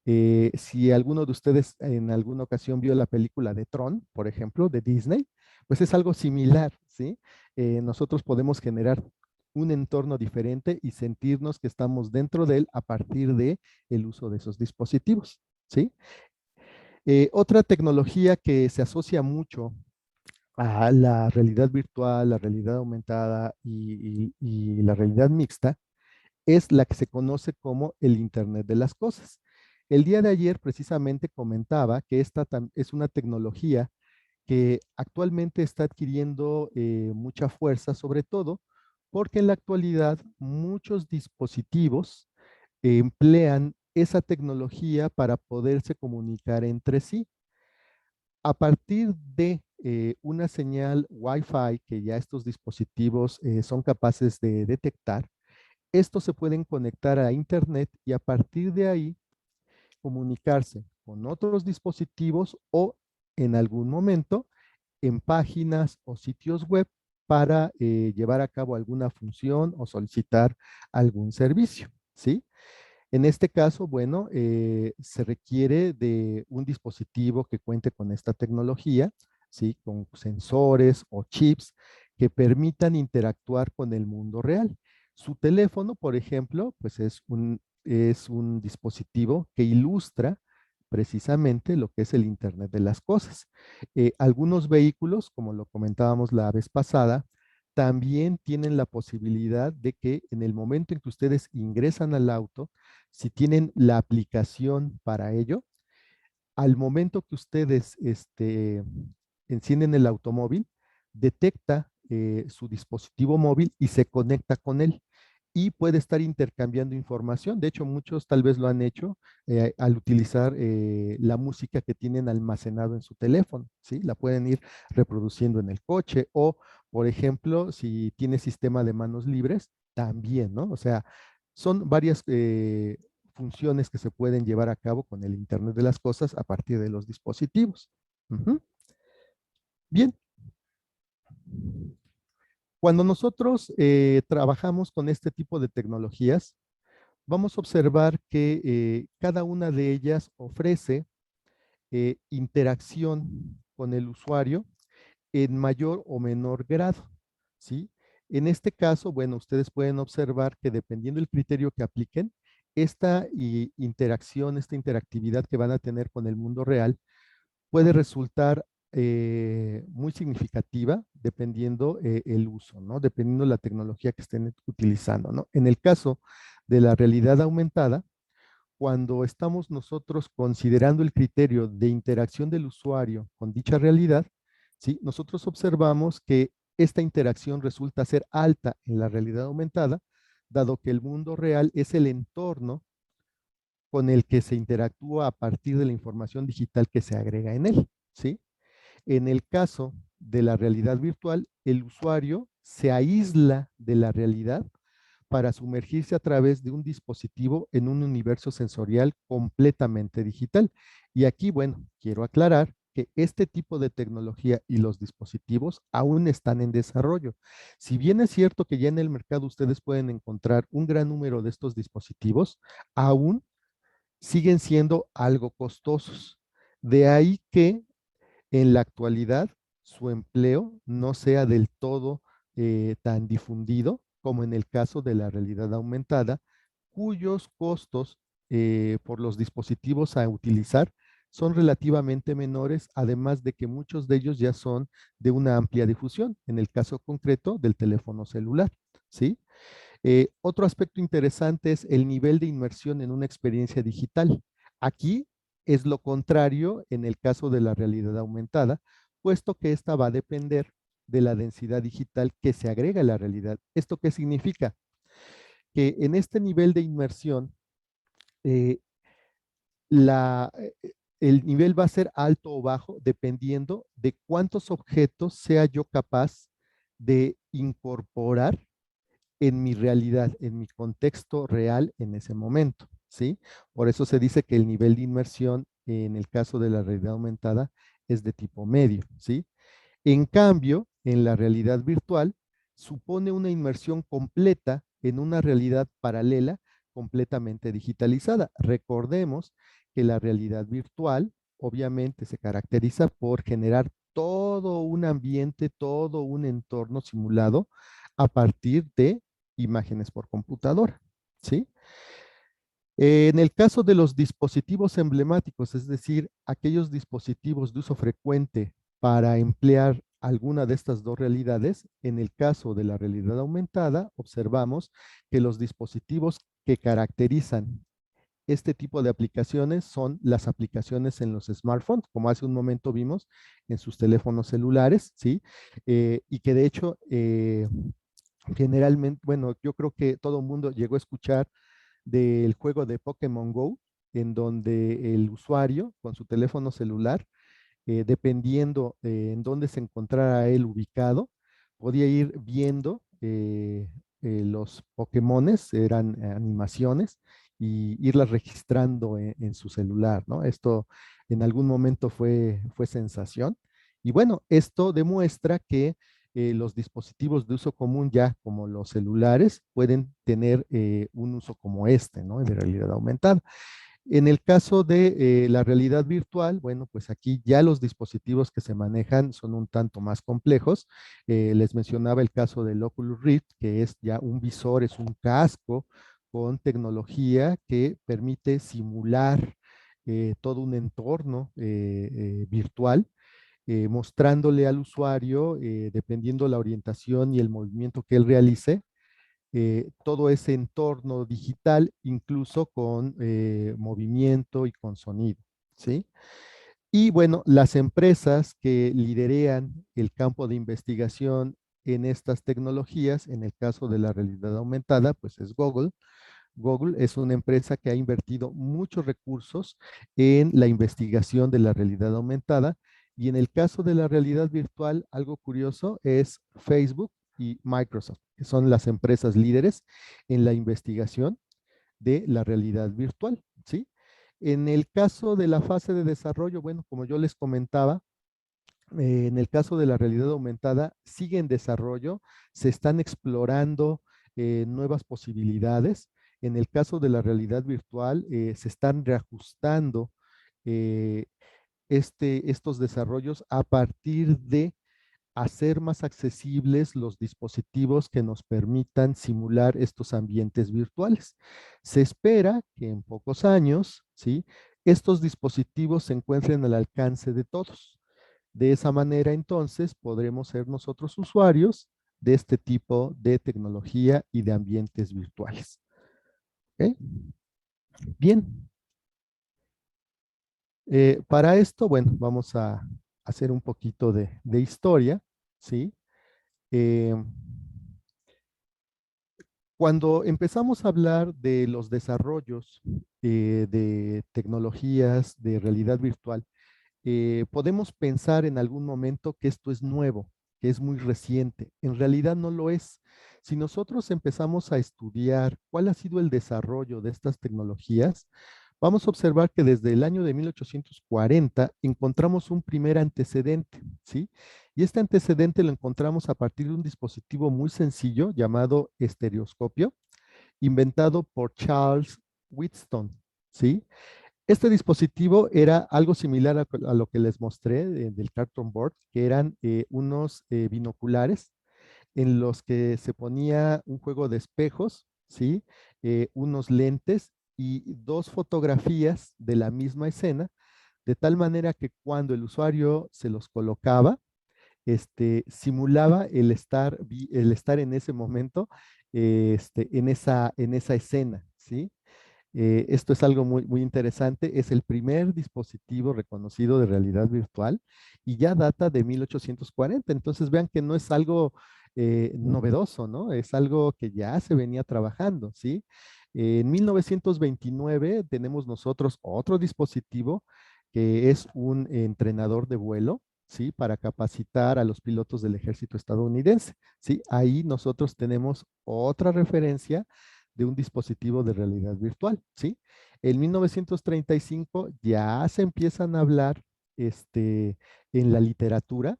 Si alguno de ustedes en alguna ocasión vio la película de Tron, por ejemplo, de Disney, pues es algo similar, ¿sí? Nosotros podemos generar un entorno diferente y sentirnos que estamos dentro de él a partir de el uso de esos dispositivos, ¿sí? Otra tecnología que se asocia mucho a la realidad virtual, la realidad aumentada y la realidad mixta es la que se conoce como el Internet de las Cosas. El día de ayer precisamente comentaba que esta es una tecnología que actualmente está adquiriendo mucha fuerza, sobre todo porque en la actualidad muchos dispositivos emplean esa tecnología para poderse comunicar entre sí. A partir de una señal Wi-Fi que ya estos dispositivos son capaces de detectar, estos se pueden conectar a Internet y a partir de ahí comunicarse con otros dispositivos o en algún momento en páginas o sitios web para llevar a cabo alguna función o solicitar algún servicio, ¿sí? En este caso, bueno, se requiere de un dispositivo que cuente con esta tecnología, ¿sí? Con sensores o chips que permitan interactuar con el mundo real. Su teléfono, por ejemplo, pues es un dispositivo que ilustra precisamente lo que es el Internet de las cosas. Algunos vehículos, como lo comentábamos la vez pasada, también tienen la posibilidad de que en el momento en que ustedes ingresan al auto, si tienen la aplicación para ello, al momento que ustedes encienden el automóvil, detecta su dispositivo móvil y se conecta con él y puede estar intercambiando información. De hecho, muchos tal vez lo han hecho al utilizar la música que tienen almacenado en su teléfono, ¿sí? La pueden ir reproduciendo en el coche o, por ejemplo, si tiene sistema de manos libres, también, ¿no? O sea, son varias funciones que se pueden llevar a cabo con el Internet de las Cosas a partir de los dispositivos. Ujú. Bien. Cuando nosotros trabajamos con este tipo de tecnologías, vamos a observar que cada una de ellas ofrece interacción con el usuario en mayor o menor grado, ¿sí? En este caso, bueno, ustedes pueden observar que dependiendo del criterio que apliquen, esta interacción, esta interactividad que van a tener con el mundo real puede resultar muy significativa dependiendo el uso, ¿no? Dependiendo la tecnología que estén utilizando, ¿no? En el caso de la realidad aumentada, cuando estamos nosotros considerando el criterio de interacción del usuario con dicha realidad, ¿sí? Nosotros observamos que esta interacción resulta ser alta en la realidad aumentada, dado que el mundo real es el entorno con el que se interactúa a partir de la información digital que se agrega en él, ¿sí? En el caso de la realidad virtual, el usuario se aísla de la realidad para sumergirse a través de un dispositivo en un universo sensorial completamente digital. Y aquí, bueno, quiero aclarar que este tipo de tecnología y los dispositivos aún están en desarrollo. Si bien es cierto que ya en el mercado ustedes pueden encontrar un gran número de estos dispositivos, aún siguen siendo algo costosos. De ahí que en la actualidad su empleo no sea del todo tan difundido como en el caso de la realidad aumentada, cuyos costos por los dispositivos a utilizar son relativamente menores, además de que muchos de ellos ya son de una amplia difusión, en el caso concreto del teléfono celular, ¿sí? Otro aspecto interesante es el nivel de inmersión en una experiencia digital. Aquí es lo contrario en el caso de la realidad aumentada, puesto que esta va a depender de la densidad digital que se agrega a la realidad. ¿Esto qué significa? Que en este nivel de inmersión, eh, la, eh, el nivel va a ser alto o bajo dependiendo de cuántos objetos sea yo capaz de incorporar en mi realidad, en mi contexto real en ese momento, ¿sí? Por eso se dice que el nivel de inmersión en el caso de la realidad aumentada es de tipo medio, ¿sí? En cambio, en la realidad virtual, supone una inmersión completa en una realidad paralela completamente digitalizada. Recordemos que la realidad virtual obviamente se caracteriza por generar todo un ambiente, todo un entorno simulado a partir de imágenes por computadora, ¿sí? En el caso de los dispositivos emblemáticos, es decir, aquellos dispositivos de uso frecuente para emplear alguna de estas dos realidades, en el caso de la realidad aumentada, observamos que los dispositivos que caracterizan este tipo de aplicaciones son las aplicaciones en los smartphones, como hace un momento vimos en sus teléfonos celulares, ¿sí? Y que de hecho, generalmente, bueno, yo creo que todo el mundo llegó a escuchar del juego de Pokémon Go, en donde el usuario con su teléfono celular, dependiendo en dónde se encontrara él ubicado, podía ir viendo los Pokémones, eran animaciones, y irlas registrando en su celular, ¿no? Esto en algún momento fue sensación. Y bueno, esto demuestra que los dispositivos de uso común ya como los celulares pueden tener un uso como este, ¿no? De realidad aumentada. En el caso de la realidad virtual, bueno, pues aquí ya los dispositivos que se manejan son un tanto más complejos. Les mencionaba el caso del Oculus Rift, que es ya un visor, es un casco con tecnología que permite simular todo un entorno virtual, mostrándole al usuario, dependiendo la orientación y el movimiento que él realice, todo ese entorno digital, incluso con movimiento y con sonido, ¿sí? Y bueno, las empresas que liderean el campo de investigación en estas tecnologías, en el caso de la realidad aumentada, pues es Google. Google es una empresa que ha invertido muchos recursos en la investigación de la realidad aumentada, y en el caso de la realidad virtual, algo curioso es Facebook y Microsoft, que son las empresas líderes en la investigación de la realidad virtual, ¿sí? En el caso de la fase de desarrollo, bueno, como yo les comentaba, en el caso de la realidad aumentada, sigue en desarrollo, se están explorando nuevas posibilidades. En el caso de la realidad virtual, se están reajustando eh, estos desarrollos a partir de hacer más accesibles los dispositivos que nos permitan simular estos ambientes virtuales. Se espera que en pocos años, ¿sí? Estos dispositivos se encuentren al alcance de todos. De esa manera, entonces, podremos ser nosotros usuarios de este tipo de tecnología y de ambientes virtuales. ¿Ok? Bien. Para esto, bueno, vamos a hacer un poquito de historia, ¿sí? Eh, Cuando empezamos a hablar de los desarrollos de tecnologías de realidad virtual, podemos pensar en algún momento que esto es nuevo, que es muy reciente. En realidad no lo es. Si nosotros empezamos a estudiar cuál ha sido el desarrollo de estas tecnologías, vamos a observar que desde el año de 1840 encontramos un primer antecedente, ¿sí? Y este antecedente lo encontramos a partir de un dispositivo muy sencillo llamado estereoscopio, inventado por Charles Wheatstone, ¿sí? Este dispositivo era algo similar a lo que les mostré del carton board, que eran unos binoculares en los que se ponía un juego de espejos, ¿sí? Unos lentes y dos fotografías de la misma escena, de tal manera que cuando el usuario se los colocaba, simulaba el estar en ese momento, en esa escena, ¿sí? Esto es algo muy, muy interesante. Es el primer dispositivo reconocido de realidad virtual y ya data de 1840. Entonces vean que no es algo novedoso, ¿no? Es algo que ya se venía trabajando, ¿sí? En 1929 tenemos nosotros otro dispositivo que es un entrenador de vuelo, ¿sí? Para capacitar a los pilotos del ejército estadounidense, ¿sí? Ahí nosotros tenemos otra referencia de un dispositivo de realidad virtual, ¿sí? En 1935 ya se empiezan a hablar en la literatura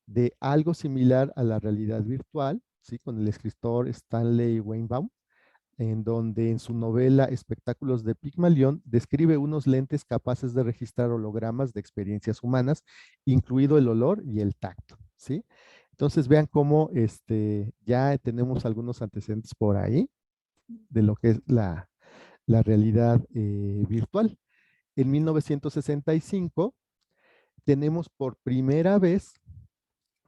de algo similar a la realidad virtual, ¿sí? Con el escritor Stanley Weinbaum, en donde en su novela Espectáculos de Pigmalión describe unos lentes capaces de registrar hologramas de experiencias humanas, incluido el olor y el tacto, ¿sí? Entonces vean cómo ya tenemos algunos antecedentes por ahí de lo que es la realidad virtual. En 1965 tenemos por primera vez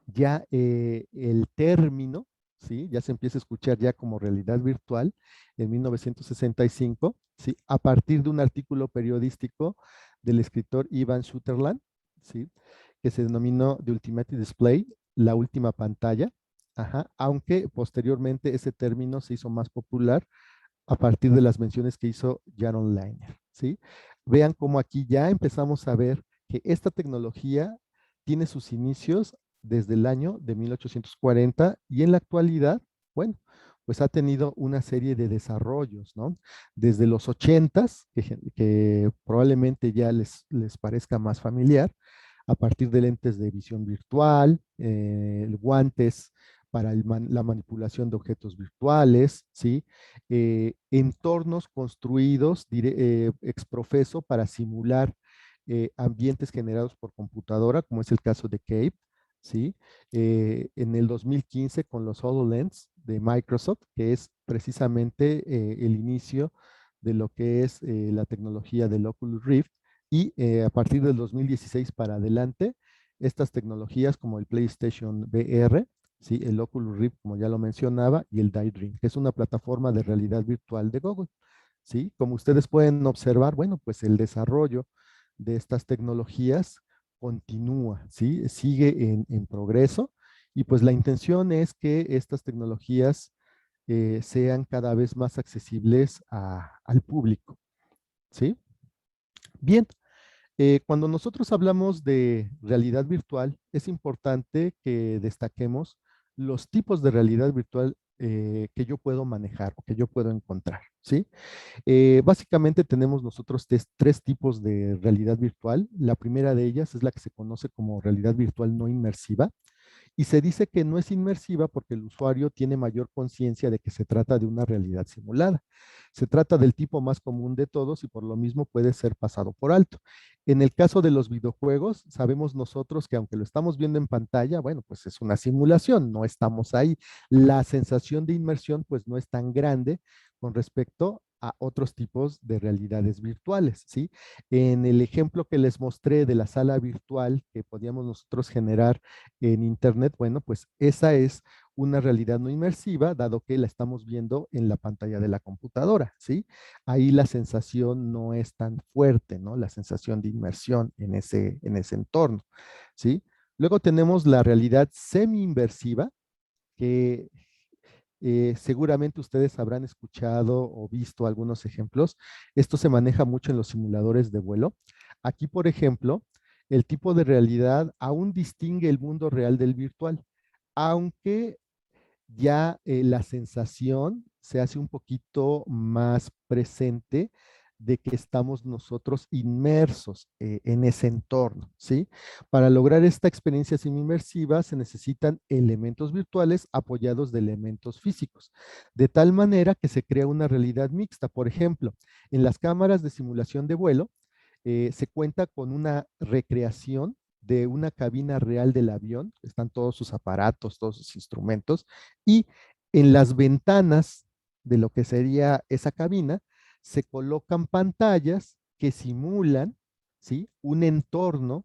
ya el término, ¿sí? Ya se empieza a escuchar ya como realidad virtual en 1965, ¿sí? A partir de un artículo periodístico del escritor Ivan Sutherland, ¿sí? Que se denominó The Ultimate Display, la última pantalla, ajá, aunque posteriormente ese término se hizo más popular a partir de las menciones que hizo Jaron Lanier, ¿sí? Vean cómo aquí ya empezamos a ver que esta tecnología tiene sus inicios desde el año de 1840 y en la actualidad, bueno, pues ha tenido una serie de desarrollos, ¿no? Desde los 80s, que probablemente ya les parezca más familiar, a partir de lentes de visión virtual, guantes para la manipulación de objetos virtuales, ¿sí? Entornos construidos exprofeso para simular ambientes generados por computadora, como es el caso de Cape, ¿sí? En el 2015 con los HoloLens de Microsoft, que es precisamente el inicio de lo que es la tecnología del Oculus Rift, y a partir del 2016 para adelante, estas tecnologías como el PlayStation VR, ¿sí? El Oculus Rift, como ya lo mencionaba, y el Daydream, que es una plataforma de realidad virtual de Google, ¿sí? Como ustedes pueden observar, bueno, pues el desarrollo de estas tecnologías continúa, ¿sí? Sigue en progreso y pues la intención es que estas tecnologías sean cada vez más accesibles al público, ¿sí? Bien, cuando nosotros hablamos de realidad virtual, es importante que destaquemos los tipos de realidad virtual que yo puedo manejar o que yo puedo encontrar, ¿sí? Básicamente tenemos nosotros tres tipos de realidad virtual. La primera de ellas es la que se conoce como realidad virtual no inmersiva. Y se dice que no es inmersiva porque el usuario tiene mayor conciencia de que se trata de una realidad simulada. Se trata del tipo más común de todos y por lo mismo puede ser pasado por alto. En el caso de los videojuegos, sabemos nosotros que aunque lo estamos viendo en pantalla, bueno, pues es una simulación, no estamos ahí. La sensación de inmersión pues no es tan grande con respecto a otros tipos de realidades virtuales, ¿sí? En el ejemplo que les mostré de la sala virtual que podíamos nosotros generar en Internet, bueno, pues esa es una realidad no inmersiva, dado que la estamos viendo en la pantalla de la computadora, ¿sí? Ahí la sensación no es tan fuerte, ¿no? La sensación de inmersión en ese entorno, ¿sí? Luego tenemos la realidad semi-inversiva, que seguramente ustedes habrán escuchado o visto algunos ejemplos. Esto se maneja mucho en los simuladores de vuelo. Aquí, por ejemplo, el tipo de realidad aún distingue el mundo real del virtual, aunque ya la sensación se hace un poquito más presente de que estamos nosotros inmersos en ese entorno, ¿sí? Para lograr esta experiencia inmersiva se necesitan elementos virtuales apoyados de elementos físicos, de tal manera que se crea una realidad mixta. Por ejemplo, en las cámaras de simulación de vuelo, se cuenta con una recreación de una cabina real del avión, están todos sus aparatos, todos sus instrumentos, y en las ventanas de lo que sería esa cabina se colocan pantallas que simulan, ¿sí?, un entorno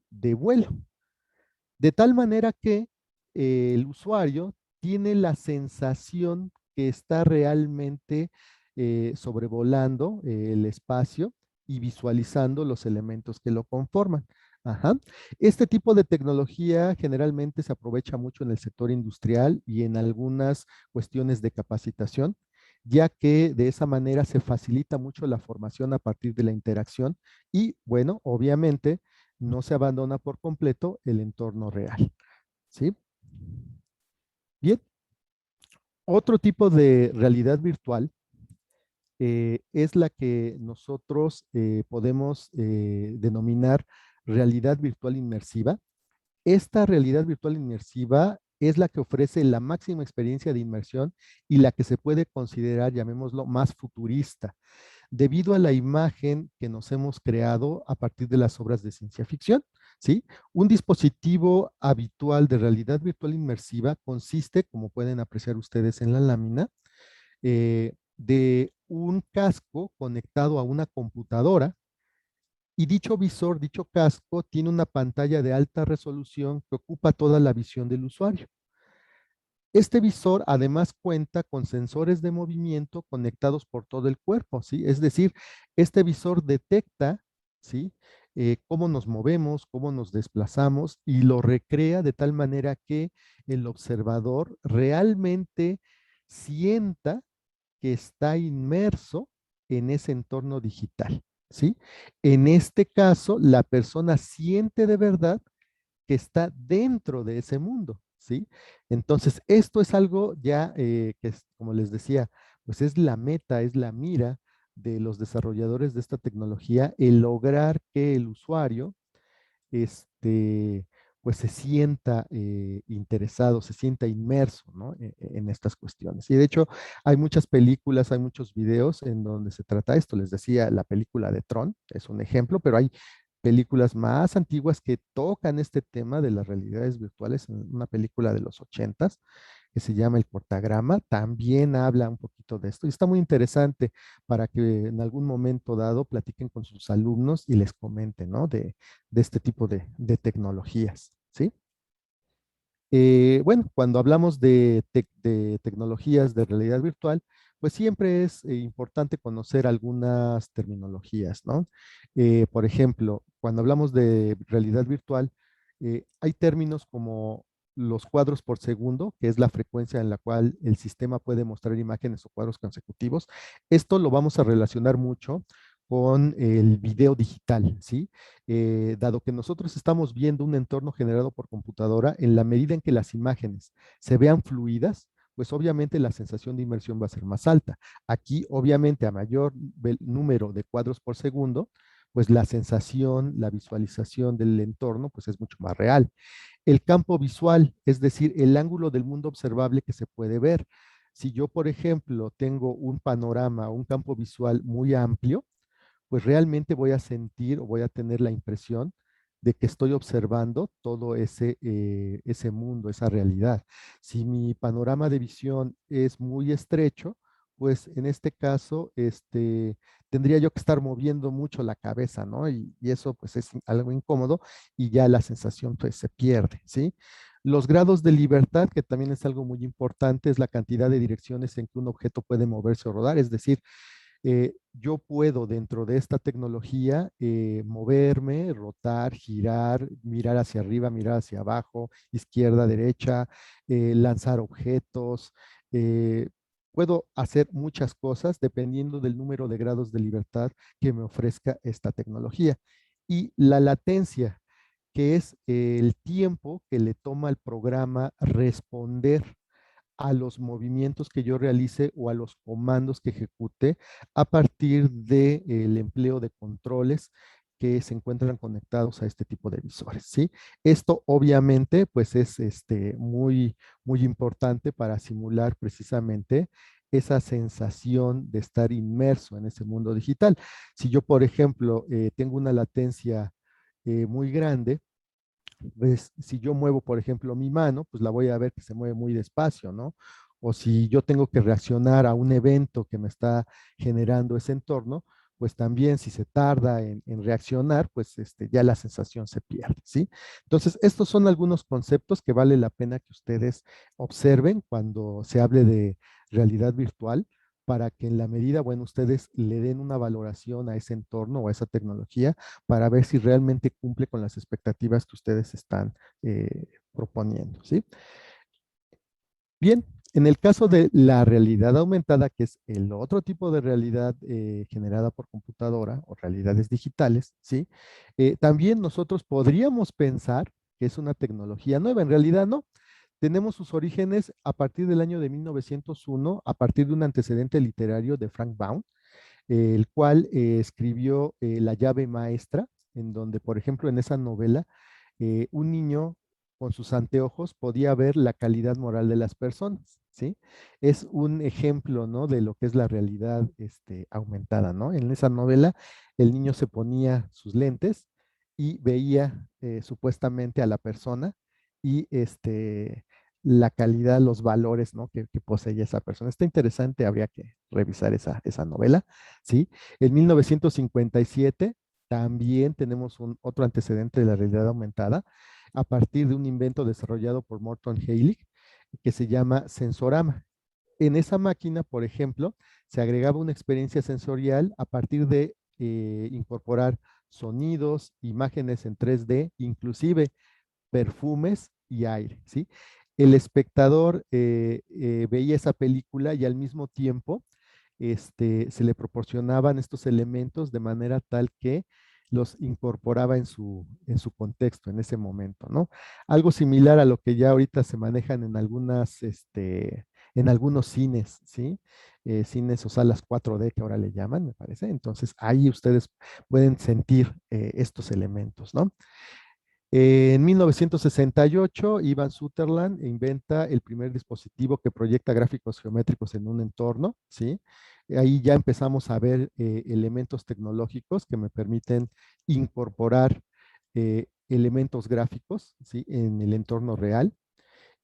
de vuelo, de tal manera que el usuario tiene la sensación que está realmente sobrevolando el espacio y visualizando los elementos que lo conforman. Ajá. Este tipo de tecnología generalmente se aprovecha mucho en el sector industrial y en algunas cuestiones de capacitación, ya que de esa manera se facilita mucho la formación a partir de la interacción y, bueno, obviamente no se abandona por completo el entorno real, ¿sí? Bien, otro tipo de realidad virtual es la que nosotros podemos denominar realidad virtual inmersiva. Esta realidad virtual inmersiva es la que ofrece la máxima experiencia de inmersión y la que se puede considerar, llamémoslo, más futurista, debido a la imagen que nos hemos creado a partir de las obras de ciencia ficción, ¿sí? Un dispositivo habitual de realidad virtual inmersiva consiste, como pueden apreciar ustedes en la lámina, de un casco conectado a una computadora, y dicho visor, dicho casco, tiene una pantalla de alta resolución que ocupa toda la visión del usuario. Este visor además cuenta con sensores de movimiento conectados por todo el cuerpo, ¿sí? Es decir, este visor detecta, ¿sí?, cómo nos movemos, cómo nos desplazamos y lo recrea de tal manera que el observador realmente sienta que está inmerso en ese entorno digital, ¿sí? En este caso, la persona siente de verdad que está dentro de ese mundo, ¿sí? Entonces, esto es algo ya que, es, como les decía, pues es la meta, es la mira de los desarrolladores de esta tecnología, el lograr que el usuario, este, pues se sienta interesado, se sienta inmerso, ¿no?, en estas cuestiones. Y de hecho, hay muchas películas, hay muchos videos en donde se trata esto. Les decía, la película de Tron es un ejemplo, pero hay películas más antiguas que tocan este tema de las realidades virtuales. Una película de los ochentas que se llama El Portagrama, también habla un poquito de esto y está muy interesante para que en algún momento dado platiquen con sus alumnos y les comenten, ¿no?, de este tipo de tecnologías, ¿sí? Bueno, cuando hablamos de tecnologías de realidad virtual, pues siempre es importante conocer algunas terminologías, ¿no? Por ejemplo, cuando hablamos de realidad virtual, hay términos como los cuadros por segundo, que es la frecuencia en la cual el sistema puede mostrar imágenes o cuadros consecutivos. Esto lo vamos a relacionar mucho con el video digital, ¿sí? Dado que nosotros estamos viendo un entorno generado por computadora, en la medida en que las imágenes se vean fluidas, pues obviamente la sensación de inmersión va a ser más alta. Aquí, obviamente, a mayor número de cuadros por segundo, pues la sensación, la visualización del entorno, pues es mucho más real. El campo visual, es decir, el ángulo del mundo observable que se puede ver. Si yo, por ejemplo, tengo un panorama, un campo visual muy amplio, pues realmente voy a sentir o voy a tener la impresión de que estoy observando todo ese mundo, esa realidad. Si mi panorama de visión es muy estrecho, pues en este caso, tendría yo que estar moviendo mucho la cabeza, ¿no? Y eso pues es algo incómodo y ya la sensación pues se pierde, ¿sí? Los grados de libertad, que también es algo muy importante, es la cantidad de direcciones en que un objeto puede moverse o rodar, es decir, yo puedo dentro de esta tecnología moverme, rotar, girar, mirar hacia arriba, mirar hacia abajo, izquierda, derecha, lanzar objetos. eh, Puedo hacer muchas cosas dependiendo del número de grados de libertad que me ofrezca esta tecnología. Y la latencia, que es el tiempo que le toma al programa responder a los movimientos que yo realice o a los comandos que ejecute a partir del empleo de controles que se encuentran conectados a este tipo de visores, ¿sí? Esto obviamente pues es muy, muy importante para simular precisamente esa sensación de estar inmerso en ese mundo digital. Si yo, por ejemplo, tengo una latencia muy grande, pues si yo muevo, por ejemplo, mi mano, pues la voy a ver que se mueve muy despacio, ¿no? O si yo tengo que reaccionar a un evento que me está generando ese entorno, pues también si se tarda en reaccionar, pues ya la sensación se pierde, ¿sí? Entonces, estos son algunos conceptos que vale la pena que ustedes observen cuando se hable de realidad virtual para que en la medida, bueno, ustedes le den una valoración a ese entorno o a esa tecnología para ver si realmente cumple con las expectativas que ustedes están proponiendo, ¿sí? Bien, en el caso de la realidad aumentada, que es el otro tipo de realidad generada por computadora o realidades digitales, ¿sí? También nosotros podríamos pensar que es una tecnología nueva, en realidad no. Tenemos sus orígenes a partir del año de 1901, a partir de un antecedente literario de Frank Baum, el cual escribió La llave maestra, en donde, por ejemplo, en esa novela, un niño con sus anteojos podía ver la calidad moral de las personas, ¿sí? Es un ejemplo, ¿no? De lo que es la realidad aumentada, ¿no? En esa novela, el niño se ponía sus lentes y veía supuestamente a la persona y la calidad, los valores, ¿no? Que poseía esa persona. Está interesante, habría que revisar esa novela. ¿Sí? En 1957 también tenemos otro antecedente de la realidad aumentada a partir de un invento desarrollado por Morton Heilig que se llama Sensorama. En esa máquina, por ejemplo, se agregaba una experiencia sensorial a partir de incorporar sonidos, imágenes en 3D, inclusive perfumes y aire, ¿sí? El espectador veía esa película y al mismo tiempo se le proporcionaban estos elementos de manera tal que los incorporaba en su contexto, en ese momento, ¿no? Algo similar a lo que ya ahorita se manejan en algunos cines, ¿sí? Cines o salas 4D que ahora le llaman, me parece. Entonces, ahí ustedes pueden sentir estos elementos, ¿no? En 1968, Ivan Sutherland inventa el primer dispositivo que proyecta gráficos geométricos en un entorno, ¿sí? Ahí ya empezamos a ver elementos tecnológicos que me permiten incorporar elementos gráficos, ¿sí? En el entorno real.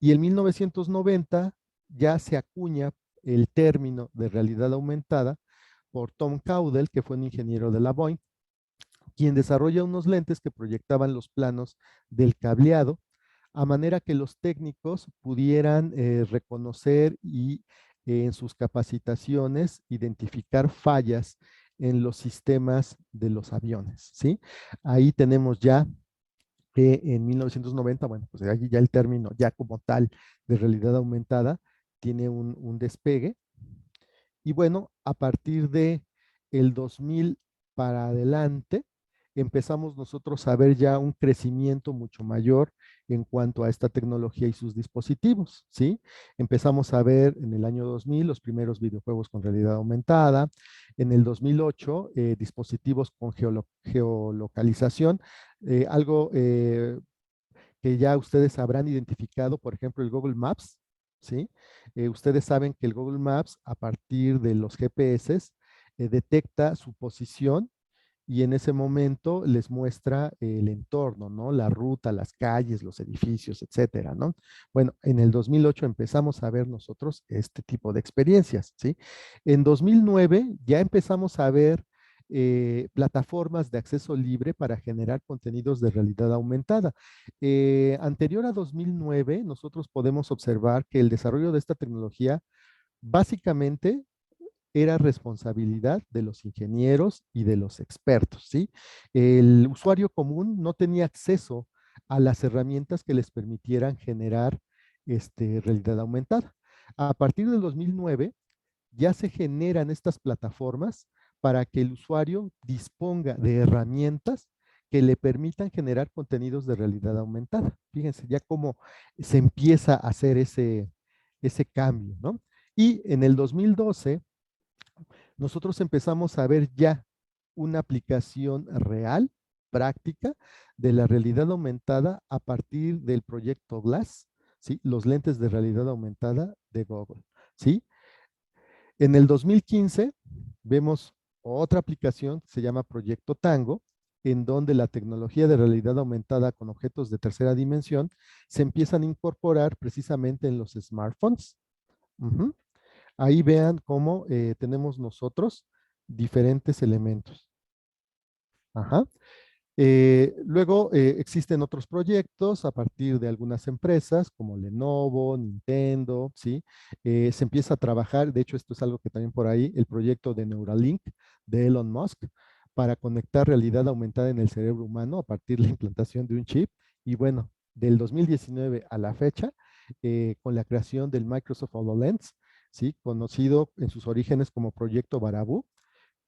Y en 1990 ya se acuña el término de realidad aumentada por Tom Caudell, que fue un ingeniero de la Boeing, quien desarrolla unos lentes que proyectaban los planos del cableado, a manera que los técnicos pudieran reconocer y en sus capacitaciones identificar fallas en los sistemas de los aviones, ¿sí? Ahí tenemos ya que en 1990, bueno, pues allí ya el término ya como tal de realidad aumentada tiene un despegue y bueno, a partir de el 2000 para adelante, empezamos nosotros a ver ya un crecimiento mucho mayor en cuanto a esta tecnología y sus dispositivos, ¿sí? Empezamos a ver en el año 2000 los primeros videojuegos con realidad aumentada, en el 2008 dispositivos con geolocalización, algo que ya ustedes habrán identificado, por ejemplo, el Google Maps, ¿sí? Ustedes saben que el Google Maps, a partir de los GPS, detecta su posición y en ese momento les muestra el entorno, ¿no? La ruta, las calles, los edificios, etcétera, ¿no? Bueno, en el 2008 empezamos a ver nosotros este tipo de experiencias, ¿sí? En 2009 ya empezamos a ver plataformas de acceso libre para generar contenidos de realidad aumentada. Anterior a 2009, nosotros podemos observar que el desarrollo de esta tecnología básicamente era responsabilidad de los ingenieros y de los expertos, ¿sí? El usuario común no tenía acceso a las herramientas que les permitieran generar realidad aumentada. A partir del 2009 ya se generan estas plataformas para que el usuario disponga de herramientas que le permitan generar contenidos de realidad aumentada. Fíjense ya cómo se empieza a hacer ese cambio, ¿no? Y en el 2012 nosotros empezamos a ver ya una aplicación real, práctica, de la realidad aumentada a partir del proyecto Glass, ¿sí? Los lentes de realidad aumentada de Google, ¿sí? En el 2015 vemos otra aplicación que se llama Proyecto Tango, en donde la tecnología de realidad aumentada con objetos de tercera dimensión se empiezan a incorporar precisamente en los smartphones. Ujú. Ahí vean cómo tenemos nosotros diferentes elementos. Ajá. Luego existen otros proyectos a partir de algunas empresas como Lenovo, Nintendo, ¿sí? Se empieza a trabajar, de hecho esto es algo que también por ahí, el proyecto de Neuralink de Elon Musk para conectar realidad aumentada en el cerebro humano a partir de la implantación de un chip. Y bueno, del 2019 a la fecha, con la creación del Microsoft HoloLens, ¿sí? Conocido en sus orígenes como Proyecto Baraboo,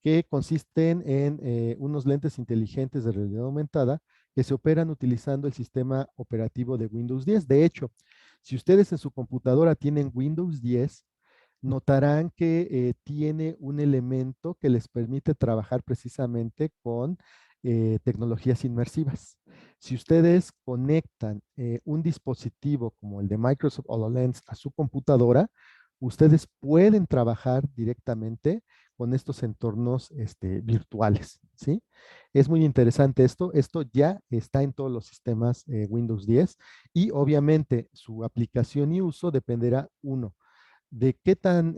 que consisten en unos lentes inteligentes de realidad aumentada que se operan utilizando el sistema operativo de Windows 10. De hecho, si ustedes en su computadora tienen Windows 10, notarán que tiene un elemento que les permite trabajar precisamente con tecnologías inmersivas. Si ustedes conectan un dispositivo como el de Microsoft HoloLens a su computadora, ustedes pueden trabajar directamente con estos entornos virtuales, ¿sí? Es muy interesante esto. Esto ya está en todos los sistemas Windows 10 y obviamente su aplicación y uso dependerá, uno, de qué tan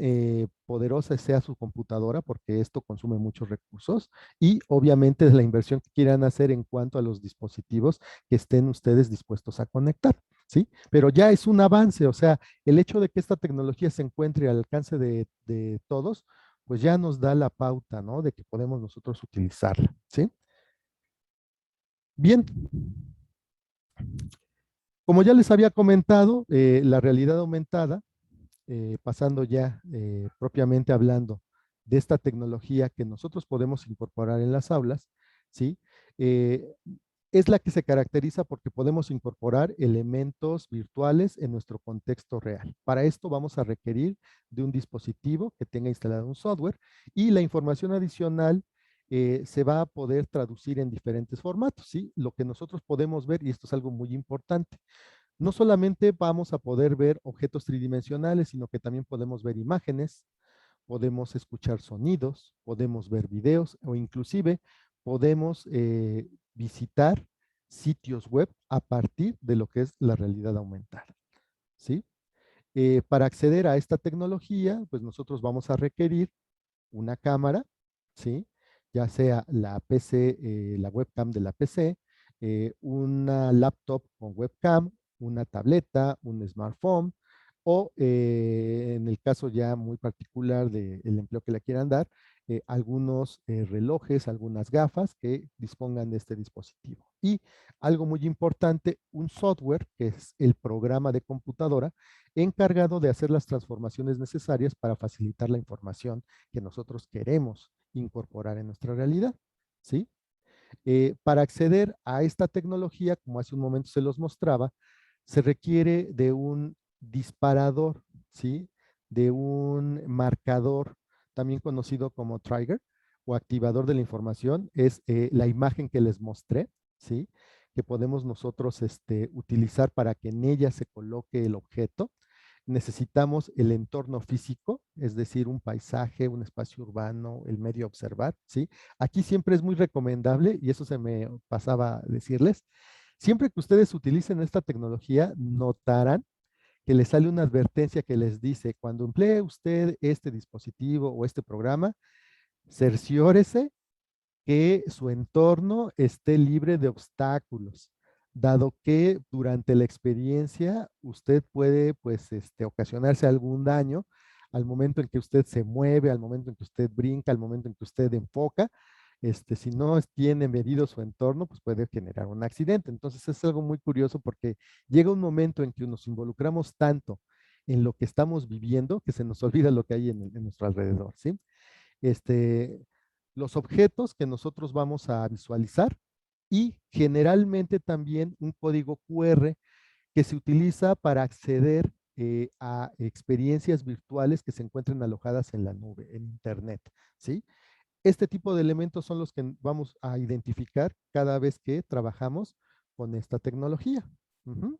poderosa sea su computadora, porque esto consume muchos recursos, y obviamente de la inversión que quieran hacer en cuanto a los dispositivos que estén ustedes dispuestos a conectar, ¿sí? Pero ya es un avance, o sea, el hecho de que esta tecnología se encuentre al alcance de todos, pues ya nos da la pauta, ¿no? De que podemos nosotros utilizarla, ¿sí? Bien. Como ya les había comentado, la realidad aumentada, pasando ya propiamente hablando de esta tecnología que nosotros podemos incorporar en las aulas, ¿sí? Eh, es la que se caracteriza porque podemos incorporar elementos virtuales en nuestro contexto real. Para esto vamos a requerir de un dispositivo que tenga instalado un software y la información adicional se va a poder traducir en diferentes formatos, ¿sí? Lo que nosotros podemos ver, y esto es algo muy importante, no solamente vamos a poder ver objetos tridimensionales, sino que también podemos ver imágenes, podemos escuchar sonidos, podemos ver videos o inclusive podemos visitar sitios web a partir de lo que es la realidad aumentada, ¿sí? Para acceder a esta tecnología, pues nosotros vamos a requerir una cámara, ¿sí? Ya sea la PC, la webcam de la PC, una laptop con webcam, una tableta, un smartphone, o en el caso ya muy particular del empleo que le quieran dar, algunos relojes, algunas gafas que dispongan de este dispositivo. Y algo muy importante, un software, que es el programa de computadora, encargado de hacer las transformaciones necesarias para facilitar la información que nosotros queremos incorporar en nuestra realidad, ¿sí? Para acceder a esta tecnología, como hace un momento se los mostraba, se requiere de un disparador, ¿sí? De un marcador, también conocido como trigger o activador de la información, es la imagen que les mostré, ¿sí? Que podemos nosotros utilizar para que en ella se coloque el objeto. necesitamos el entorno físico, es decir, un paisaje, un espacio urbano, el medio a observar, ¿sí? Aquí siempre es muy recomendable, y eso se me pasaba a decirles, siempre que ustedes utilicen esta tecnología, notarán que les sale una advertencia que les dice, cuando emplee usted este dispositivo o este programa, cerciórese que su entorno esté libre de obstáculos, dado que durante la experiencia usted puede, pues, ocasionarse algún daño al momento en que usted se mueve, al momento en que usted brinca, al momento en que usted enfoca. Si no tiene medido su entorno, pues puede generar un accidente. Entonces es algo muy curioso porque llega un momento en que nos involucramos tanto en lo que estamos viviendo que se nos olvida lo que hay en nuestro alrededor, ¿sí? este, los objetos que nosotros vamos a visualizar y generalmente también un código QR que se utiliza para acceder a experiencias virtuales que se encuentren alojadas en la nube, en Internet, ¿sí? Este tipo de elementos son los que vamos a identificar cada vez que trabajamos con esta tecnología. Ujú.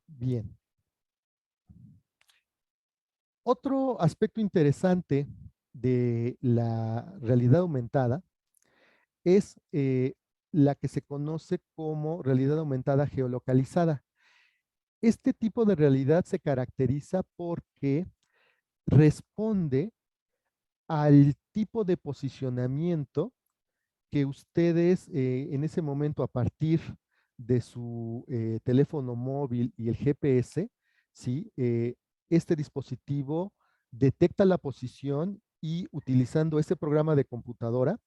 Bien. Otro aspecto interesante de la realidad aumentada es la que se conoce como realidad aumentada geolocalizada. Este tipo de realidad se caracteriza porque responde al tipo de posicionamiento que ustedes en ese momento, a partir de su teléfono móvil y el GPS, ¿sí? Este dispositivo detecta la posición y utilizando este programa de computadora,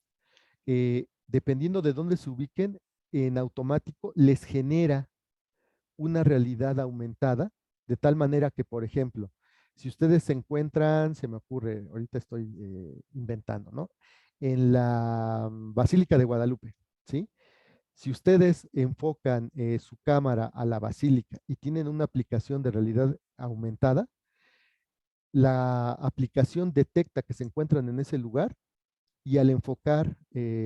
dependiendo de dónde se ubiquen, en automático les genera una realidad aumentada, de tal manera que, por ejemplo, si ustedes se encuentran, se me ocurre, ahorita estoy inventando, ¿no? En la Basílica de Guadalupe, ¿sí? Si ustedes enfocan su cámara a la basílica y tienen una aplicación de realidad aumentada, la aplicación detecta que se encuentran en ese lugar y al enfocar,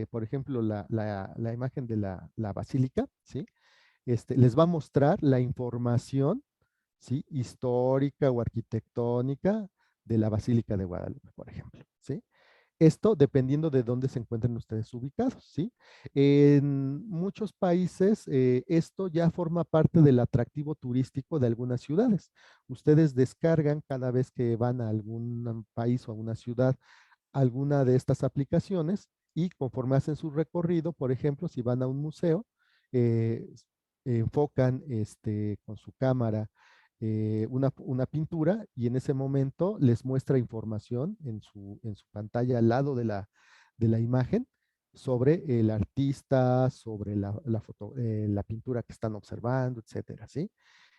por ejemplo, la imagen de la basílica, ¿sí? Les va a mostrar la información, ¿sí? Histórica o arquitectónica de la Basílica de Guadalupe, por ejemplo, ¿sí? Esto dependiendo de dónde se encuentren ustedes ubicados, ¿sí? En muchos países esto ya forma parte del atractivo turístico de algunas ciudades. Ustedes descargan cada vez que van a algún país o a una ciudad alguna de estas aplicaciones y conforme hacen su recorrido, por ejemplo, si van a un museo, eh, enfocan con su cámara una pintura y en ese momento les muestra información en su pantalla al lado de la imagen sobre el artista, sobre la pintura que están observando, etcétera, ¿sí?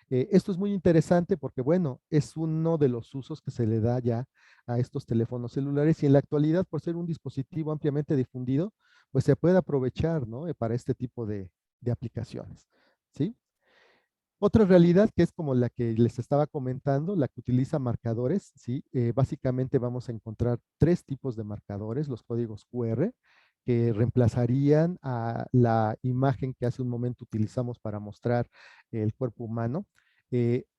Esto es muy interesante porque, bueno, es uno de los usos que se le da ya a estos teléfonos celulares y en la actualidad, por ser un dispositivo ampliamente difundido, pues se puede aprovechar, ¿no? Para este tipo de aplicaciones, ¿sí? Otra realidad que es como la que les estaba comentando, la que utiliza marcadores, ¿sí? Básicamente vamos a encontrar tres tipos de marcadores, los códigos QR, que reemplazarían a la imagen que hace un momento utilizamos para mostrar el cuerpo humano.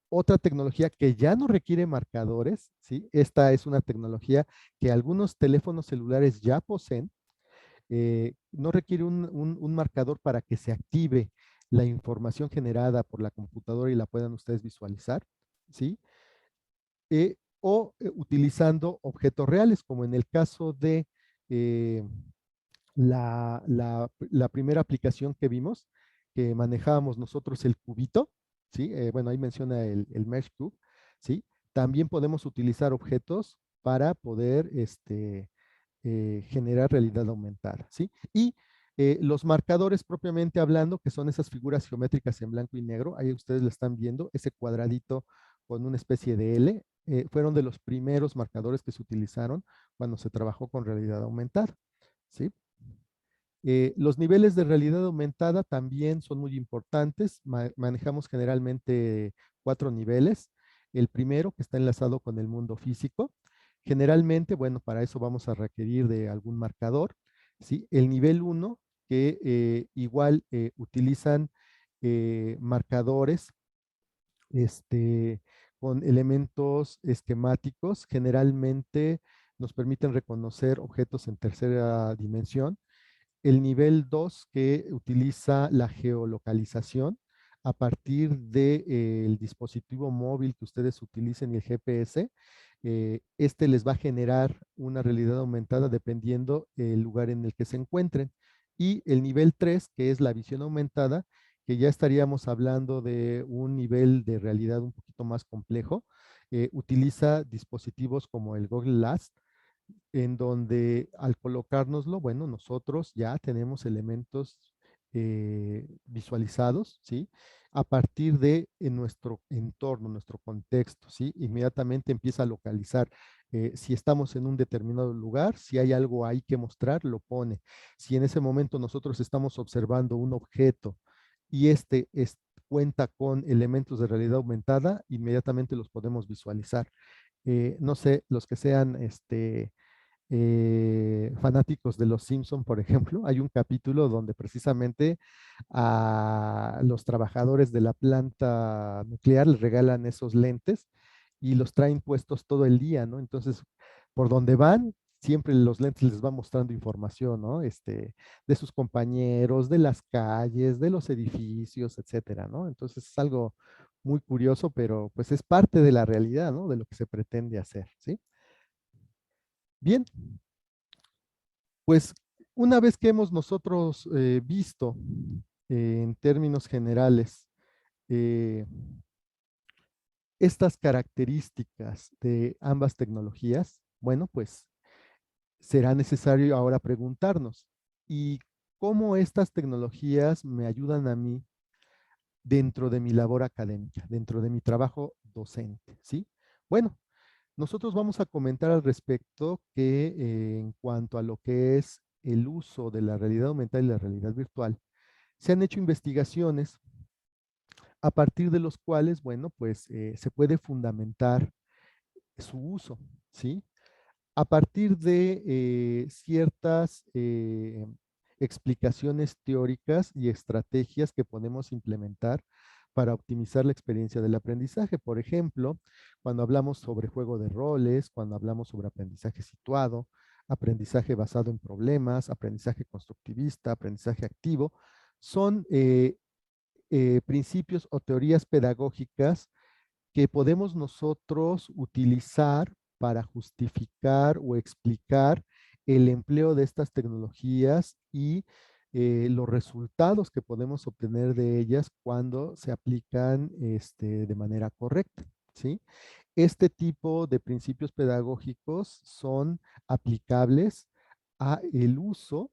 Otra tecnología que ya no requiere marcadores, ¿sí? Esta es una tecnología que algunos teléfonos celulares ya poseen, no requiere un marcador para que se active la información generada por la computadora y la puedan ustedes visualizar, ¿sí? Utilizando objetos reales, como en el caso de la primera aplicación que vimos, que manejábamos nosotros el cubito, ¿sí? Bueno, ahí menciona el Mesh Cube, ¿sí? También podemos utilizar objetos para poder generar realidad aumentada, ¿sí? Y los marcadores propiamente hablando, que son esas figuras geométricas en blanco y negro, ahí ustedes lo están viendo, ese cuadradito con una especie de L, fueron de los primeros marcadores que se utilizaron cuando se trabajó con realidad aumentada, ¿sí? Los niveles de realidad aumentada también son muy importantes. Manejamos generalmente 4 niveles. El primero, que está enlazado con el mundo físico. Generalmente, bueno, para eso vamos a requerir de algún marcador, ¿sí? El nivel 1, que igual utilizan marcadores este, con elementos esquemáticos. Generalmente nos permiten reconocer objetos en tercera dimensión. El nivel 2 que utiliza la geolocalización a partir del dispositivo móvil que ustedes utilicen y el GPS. Este les va a generar una realidad aumentada dependiendo el lugar en el que se encuentren. Y el nivel 3, que es la visión aumentada, que ya estaríamos hablando de un nivel de realidad un poquito más complejo, utiliza dispositivos como el Google Glass, en donde al colocárnoslo, bueno, nosotros ya tenemos elementos visualizados, ¿sí? A partir de en nuestro entorno, nuestro contexto, ¿sí? Inmediatamente empieza a localizar si estamos en un determinado lugar, si hay algo ahí que mostrar, lo pone. Si en ese momento nosotros estamos observando un objeto y cuenta con elementos de realidad aumentada, inmediatamente los podemos visualizar. No sé, los que sean fanáticos de Los Simpson, por ejemplo, hay un capítulo donde precisamente a los trabajadores de la planta nuclear les regalan esos lentes y los traen puestos todo el día, ¿no? Entonces, por donde van, siempre los lentes les van mostrando información, ¿no? De sus compañeros, de las calles, de los edificios, etcétera, ¿no? Entonces es algo muy curioso, pero pues es parte de la realidad, ¿no? De lo que se pretende hacer, ¿sí? Bien, pues una vez que hemos nosotros visto en términos generales eh, estas características de ambas tecnologías, bueno, pues será necesario ahora preguntarnos, ¿y cómo estas tecnologías me ayudan a mí dentro de mi labor académica, dentro de mi trabajo docente? ¿Sí? Bueno, nosotros vamos a comentar al respecto que en cuanto a lo que es el uso de la realidad aumentada y la realidad virtual, se han hecho investigaciones a partir de los cuales, bueno, pues se puede fundamentar su uso, ¿sí? A partir de ciertas explicaciones teóricas y estrategias que podemos implementar para optimizar la experiencia del aprendizaje. Por ejemplo, cuando hablamos sobre juego de roles, cuando hablamos sobre aprendizaje situado, aprendizaje basado en problemas, aprendizaje constructivista, aprendizaje activo, son principios o teorías pedagógicas que podemos nosotros utilizar para justificar o explicar el empleo de estas tecnologías y los resultados que podemos obtener de ellas cuando se aplican de manera correcta, ¿sí? Este tipo de principios pedagógicos son aplicables a el uso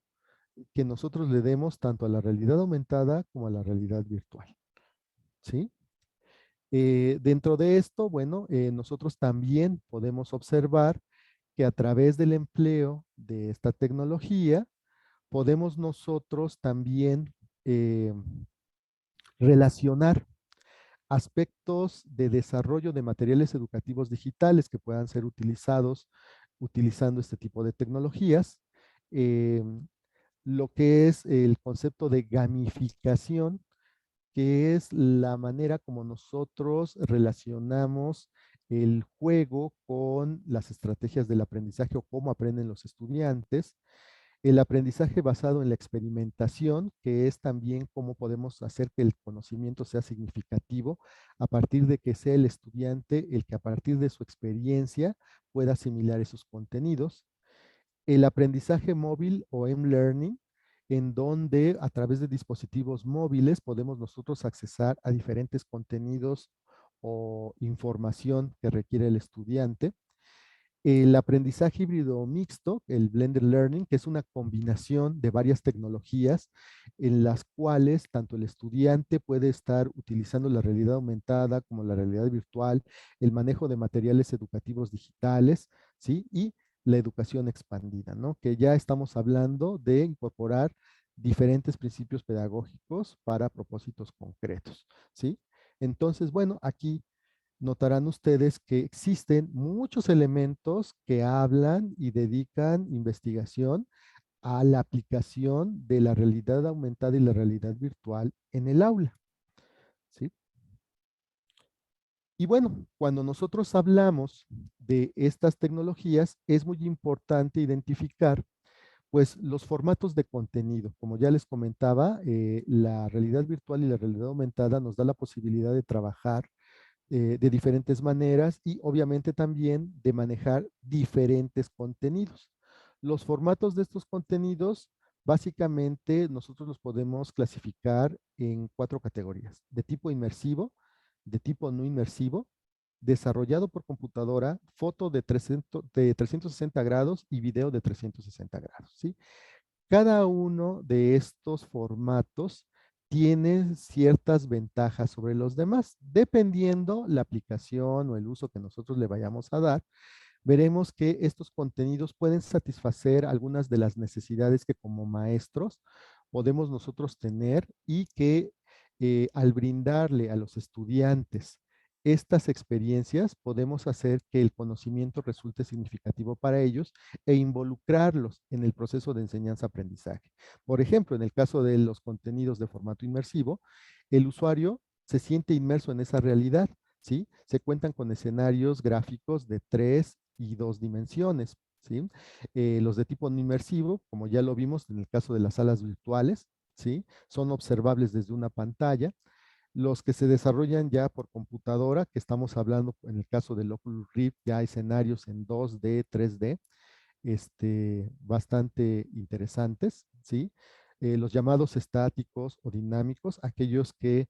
que nosotros le demos tanto a la realidad aumentada como a la realidad virtual, ¿sí? Dentro de esto, bueno, nosotros también podemos observar que a través del empleo de esta tecnología, podemos nosotros también relacionar aspectos de desarrollo de materiales educativos digitales que puedan ser utilizados utilizando este tipo de tecnologías. eh, lo que es el concepto de gamificación, que es la manera como nosotros relacionamos el juego con las estrategias del aprendizaje o cómo aprenden los estudiantes. El aprendizaje basado en la experimentación, que es también cómo podemos hacer que el conocimiento sea significativo a partir de que sea el estudiante el que a partir de su experiencia pueda asimilar esos contenidos. El aprendizaje móvil o M-Learning, en donde a través de dispositivos móviles podemos nosotros accesar a diferentes contenidos o información que requiere el estudiante. El aprendizaje híbrido mixto, el blended learning, que es una combinación de varias tecnologías en las cuales tanto el estudiante puede estar utilizando la realidad aumentada como la realidad virtual, el manejo de materiales educativos digitales, ¿sí? Y la educación expandida, ¿no? Que ya estamos hablando de incorporar diferentes principios pedagógicos para propósitos concretos, ¿sí? Entonces, bueno, aquí notarán ustedes que existen muchos elementos que hablan y dedican investigación a la aplicación de la realidad aumentada y la realidad virtual en el aula, ¿sí? Y bueno, cuando nosotros hablamos de estas tecnologías, es muy importante identificar pues los formatos de contenido. Como ya les comentaba, la realidad virtual y la realidad aumentada nos da la posibilidad de trabajar de diferentes maneras y obviamente también de manejar diferentes contenidos. Los formatos de estos contenidos, básicamente nosotros los podemos clasificar en 4 categorías: de tipo inmersivo, de tipo no inmersivo, desarrollado por computadora, foto de 360 grados y video de 360 grados, ¿sí? Cada uno de estos formatos tiene ciertas ventajas sobre los demás. Dependiendo la aplicación o el uso que nosotros le vayamos a dar, veremos que estos contenidos pueden satisfacer algunas de las necesidades que como maestros podemos nosotros tener y que al brindarle a los estudiantes estas experiencias podemos hacer que el conocimiento resulte significativo para ellos e involucrarlos en el proceso de enseñanza-aprendizaje. Por ejemplo, en el caso de los contenidos de formato inmersivo, el usuario se siente inmerso en esa realidad, ¿sí? Se cuentan con escenarios gráficos de 3 y 2 dimensiones, ¿sí? Los de tipo no inmersivo, como ya lo vimos en el caso de las salas virtuales, ¿sí? Son observables desde una pantalla. Los que se desarrollan ya por computadora, que estamos hablando en el caso del Oculus Rift, ya escenarios en 2D, 3D, bastante interesantes, ¿sí? Los llamados estáticos o dinámicos, aquellos que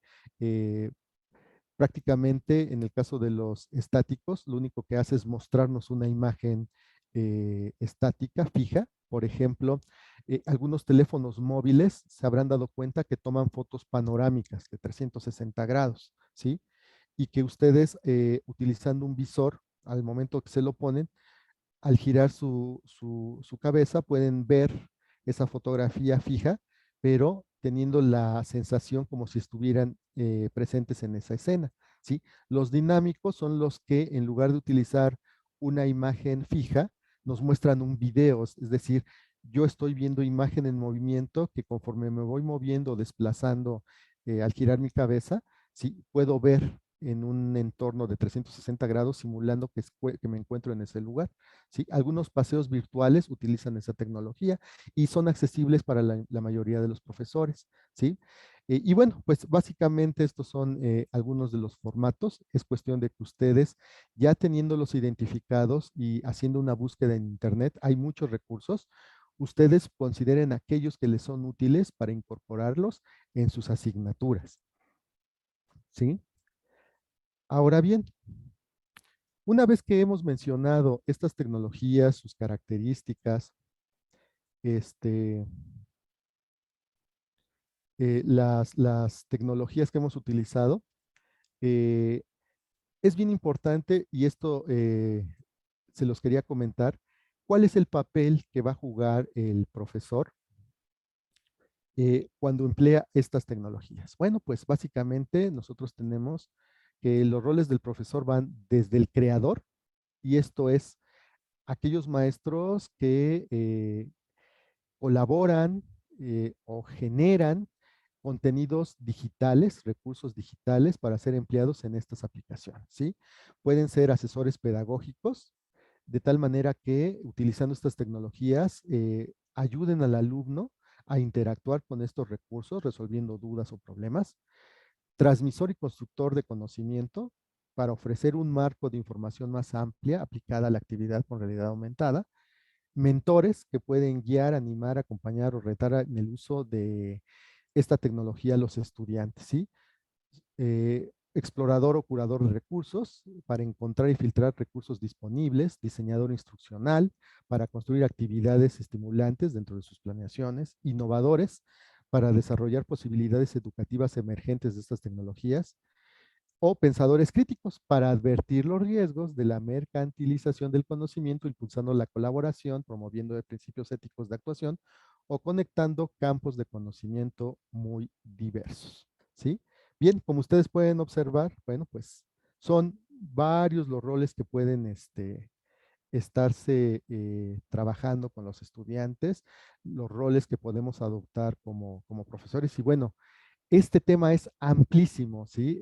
prácticamente en el caso de los estáticos, lo único que hace es mostrarnos una imagen estática, fija. Por ejemplo, algunos teléfonos móviles se habrán dado cuenta que toman fotos panorámicas de 360 grados, ¿sí? Y que ustedes utilizando un visor, al momento que se lo ponen, al girar su cabeza pueden ver esa fotografía fija, pero teniendo la sensación como si estuvieran presentes en esa escena, ¿sí? Los dinámicos son los que en lugar de utilizar una imagen fija, nos muestran un video, es decir, yo estoy viendo imagen en movimiento que conforme me voy moviendo, desplazando al girar mi cabeza, ¿sí? Puedo ver en un entorno de 360 grados simulando que me encuentro en ese lugar. ¿Sí? Algunos paseos virtuales utilizan esa tecnología y son accesibles para la mayoría de los profesores. ¿Sí? Y bueno, pues básicamente estos son algunos de los formatos. Es cuestión de que ustedes, ya teniéndolos identificados y haciendo una búsqueda en Internet, hay muchos recursos. Ustedes consideren aquellos que les son útiles para incorporarlos en sus asignaturas. ¿Sí? Ahora bien, una vez que hemos mencionado estas tecnologías, sus características, este, las tecnologías que hemos utilizado, eh, es bien importante, y esto se los quería comentar, cuál es el papel que va a jugar el profesor cuando emplea estas tecnologías. Bueno, pues básicamente nosotros tenemos que los roles del profesor van desde el creador, y esto es aquellos maestros que colaboran o generan contenidos digitales, recursos digitales para ser empleados en estas aplicaciones, ¿sí? Pueden ser asesores pedagógicos, de tal manera que utilizando estas tecnologías ayuden al alumno a interactuar con estos recursos, resolviendo dudas o problemas. Transmisor y constructor de conocimiento para ofrecer un marco de información más amplia aplicada a la actividad con realidad aumentada. Mentores que pueden guiar, animar, acompañar o retar en el uso de esta tecnología a los estudiantes, ¿sí? Explorador o curador de recursos para encontrar y filtrar recursos disponibles, diseñador instruccional para construir actividades estimulantes dentro de sus planeaciones, innovadores para desarrollar posibilidades educativas emergentes de estas tecnologías, o pensadores críticos para advertir los riesgos de la mercantilización del conocimiento, impulsando la colaboración, promoviendo principios éticos de actuación o conectando campos de conocimiento muy diversos. ¿Sí? Bien, como ustedes pueden observar, bueno, pues son varios los roles que pueden estarse trabajando con los estudiantes, los roles que podemos adoptar como profesores. Y bueno, Este tema es amplísimo, ¿sí?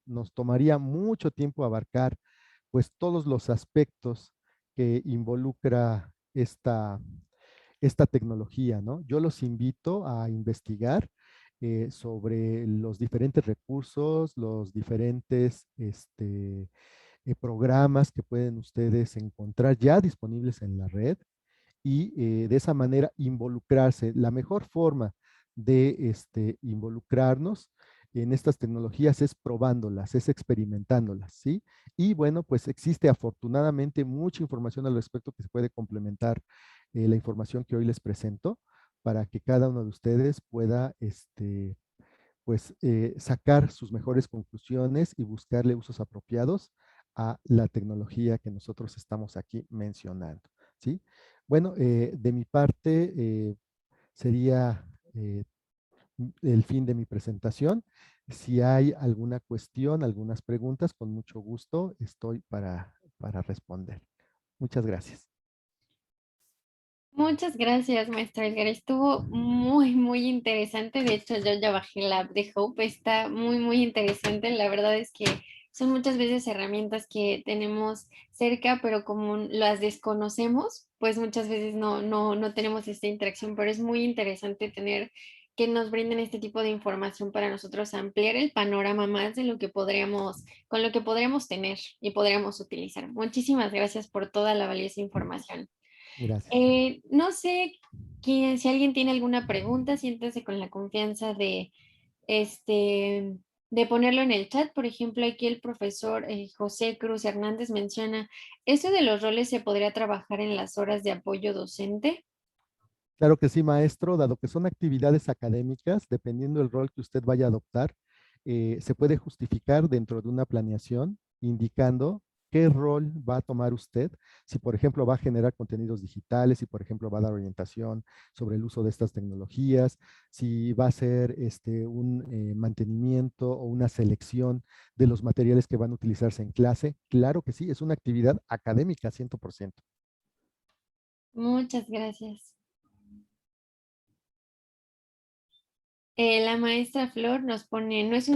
Nos tomaría mucho tiempo abarcar pues todos los aspectos que involucra esta tecnología, ¿no? Yo los invito a investigar sobre los diferentes recursos, los diferentes programas que pueden ustedes encontrar ya disponibles en la red y de esa manera involucrarse. La mejor forma de involucrarnos en estas tecnologías es probándolas, es experimentándolas, ¿sí? Y bueno, pues existe afortunadamente mucha información al respecto que se puede complementar la información que hoy les presento para que cada uno de ustedes pueda, pues, sacar sus mejores conclusiones y buscarle usos apropiados a la tecnología que nosotros estamos aquí mencionando, ¿sí? Bueno, de mi parte sería el fin de mi presentación. Si hay alguna cuestión, algunas preguntas, con mucho gusto estoy para responder. Muchas gracias. Muchas gracias, maestra Edgar. Estuvo muy, muy interesante. De hecho, yo ya bajé la app de Hope. Está muy, muy interesante. La verdad es que son muchas veces herramientas que tenemos cerca, pero como las desconocemos, pues muchas veces no tenemos esta interacción. Pero es muy interesante tener que nos brinden este tipo de información para nosotros ampliar el panorama más de lo que podríamos, con lo que podríamos tener y podríamos utilizar. Muchísimas gracias por toda la valiosa información. Gracias. No sé si alguien tiene alguna pregunta, siéntese con la confianza este, de ponerlo en el chat. Por ejemplo, aquí el profesor José Cruz Hernández menciona, ¿eso de los roles se podría trabajar en las horas de apoyo docente? Claro que sí, maestro, dado que son actividades académicas, dependiendo del rol que usted vaya a adoptar, se puede justificar dentro de una planeación indicando qué rol va a tomar usted, si por ejemplo va a generar contenidos digitales, si por ejemplo va a dar orientación sobre el uso de estas tecnologías, si va a ser un mantenimiento o una selección de los materiales que van a utilizarse en clase. Claro que sí, es una actividad académica 100%. Muchas gracias. La maestra Flor nos pone, no es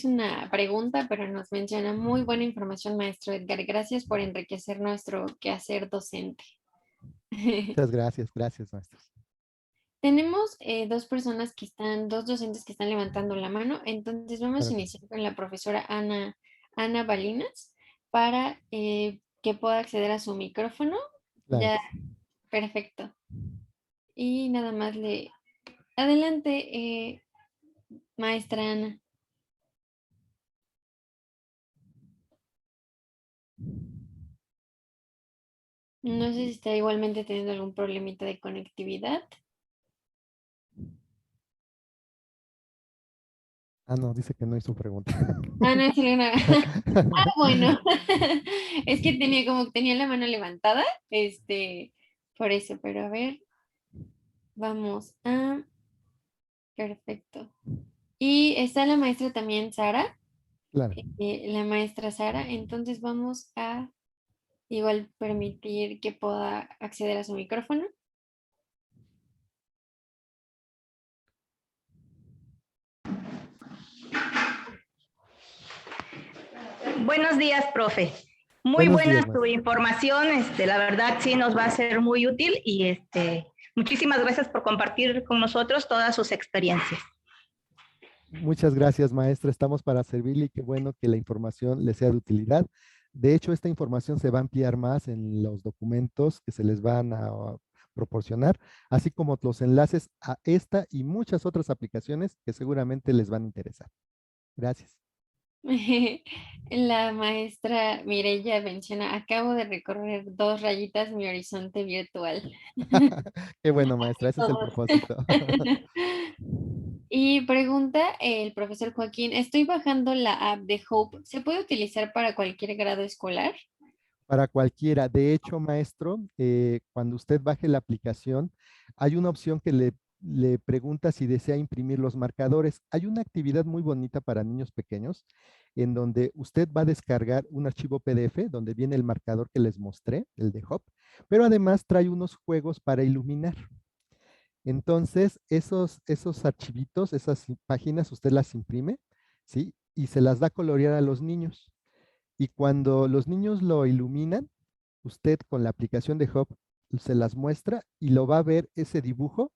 una pregunta, pero nos menciona muy buena información, maestro Edgar. Gracias por enriquecer nuestro quehacer docente. Muchas gracias, gracias, maestros. Tenemos dos docentes que están levantando la mano, entonces vamos a Claro que sí. iniciar con la profesora Ana Balinas para que pueda acceder a su micrófono. Claro Ya, que sí. perfecto. Y nada más adelante, maestra Ana. No sé si está igualmente teniendo algún problemita de conectividad. Ah, no, dice que no hizo pregunta. Ah, no, es una... Ah, bueno. Es que tenía la mano levantada, por eso, pero a ver, vamos a... Perfecto. Y está la maestra también, Sara, Claro. la maestra Sara, entonces vamos a igual permitir que pueda acceder a su micrófono. Buenos días, profe. Muy Buenos buena días, su maestro. información, la verdad sí nos va a ser muy útil y muchísimas gracias por compartir con nosotros todas sus experiencias. Muchas gracias, maestra. Estamos para servirle y qué bueno que la información le sea de utilidad. De hecho, esta información se va a ampliar más en los documentos que se les van a proporcionar, así como los enlaces a esta y muchas otras aplicaciones que seguramente les van a interesar. Gracias. La maestra Mireya menciona, acabo de recorrer 2 rayitas mi horizonte virtual. Qué bueno, maestra. Ese es el Todos. propósito. Y pregunta el profesor Joaquín, estoy bajando la app de Hope, ¿se puede utilizar para cualquier grado escolar? Para cualquiera. De hecho, maestro, cuando usted baje la aplicación, hay una opción que le pregunta si desea imprimir los marcadores. Hay una actividad muy bonita para niños pequeños en donde usted va a descargar un archivo PDF donde viene el marcador que les mostré, el de Hop, pero además trae unos juegos para iluminar. Entonces, esos archivitos, esas páginas, usted las imprime, ¿sí? Y se las da a colorear a los niños. Y cuando los niños lo iluminan, usted con la aplicación de Hub se las muestra y lo va a ver ese dibujo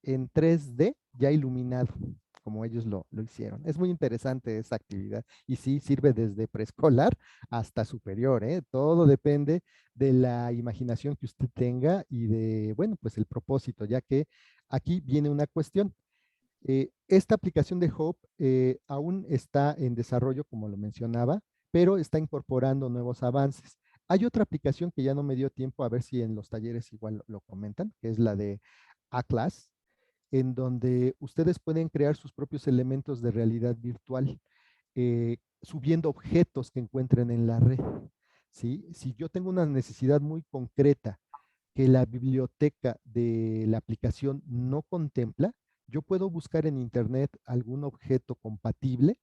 en 3D ya iluminado, como ellos lo hicieron. Es muy interesante esa actividad y sí sirve desde preescolar hasta superior, ¿eh? Todo depende de la imaginación que usted tenga y de, bueno, pues el propósito, ya que aquí viene una cuestión. Esta aplicación de Hope aún está en desarrollo, como lo mencionaba, pero está incorporando nuevos avances. Hay otra aplicación que ya no me dio tiempo, a ver si en los talleres igual lo comentan, que es la de A-Class, en donde ustedes pueden crear sus propios elementos de realidad virtual, subiendo objetos que encuentren en la red. ¿Sí? Si yo tengo una necesidad muy concreta que la biblioteca de la aplicación no contempla, yo puedo buscar en internet algún objeto compatible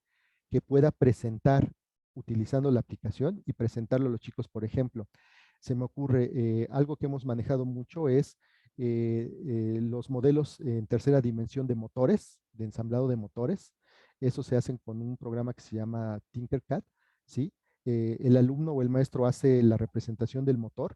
que pueda presentar utilizando la aplicación y presentarlo a los chicos. Por ejemplo, se me ocurre algo que hemos manejado mucho es los modelos en tercera dimensión de motores, de ensamblado de motores. Eso se hacen con un programa que se llama Tinkercad, ¿sí? El alumno o el maestro hace la representación del motor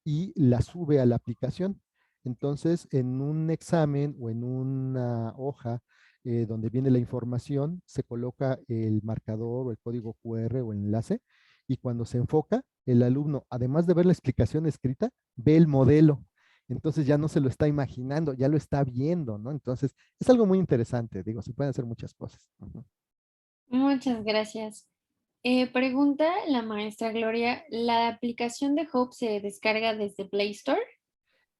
y la sube a la aplicación. Entonces, en un examen o en una hoja donde viene la información, se coloca el marcador o el código QR o el enlace, y cuando se enfoca, el alumno, además de ver la explicación escrita, ve el modelo. Entonces ya no se lo está imaginando, ya lo está viendo, ¿no? Entonces, es algo muy interesante, digo, se pueden hacer muchas cosas. Ujú. Muchas gracias. Pregunta la maestra Gloria, ¿la aplicación de Hope se descarga desde Play Store?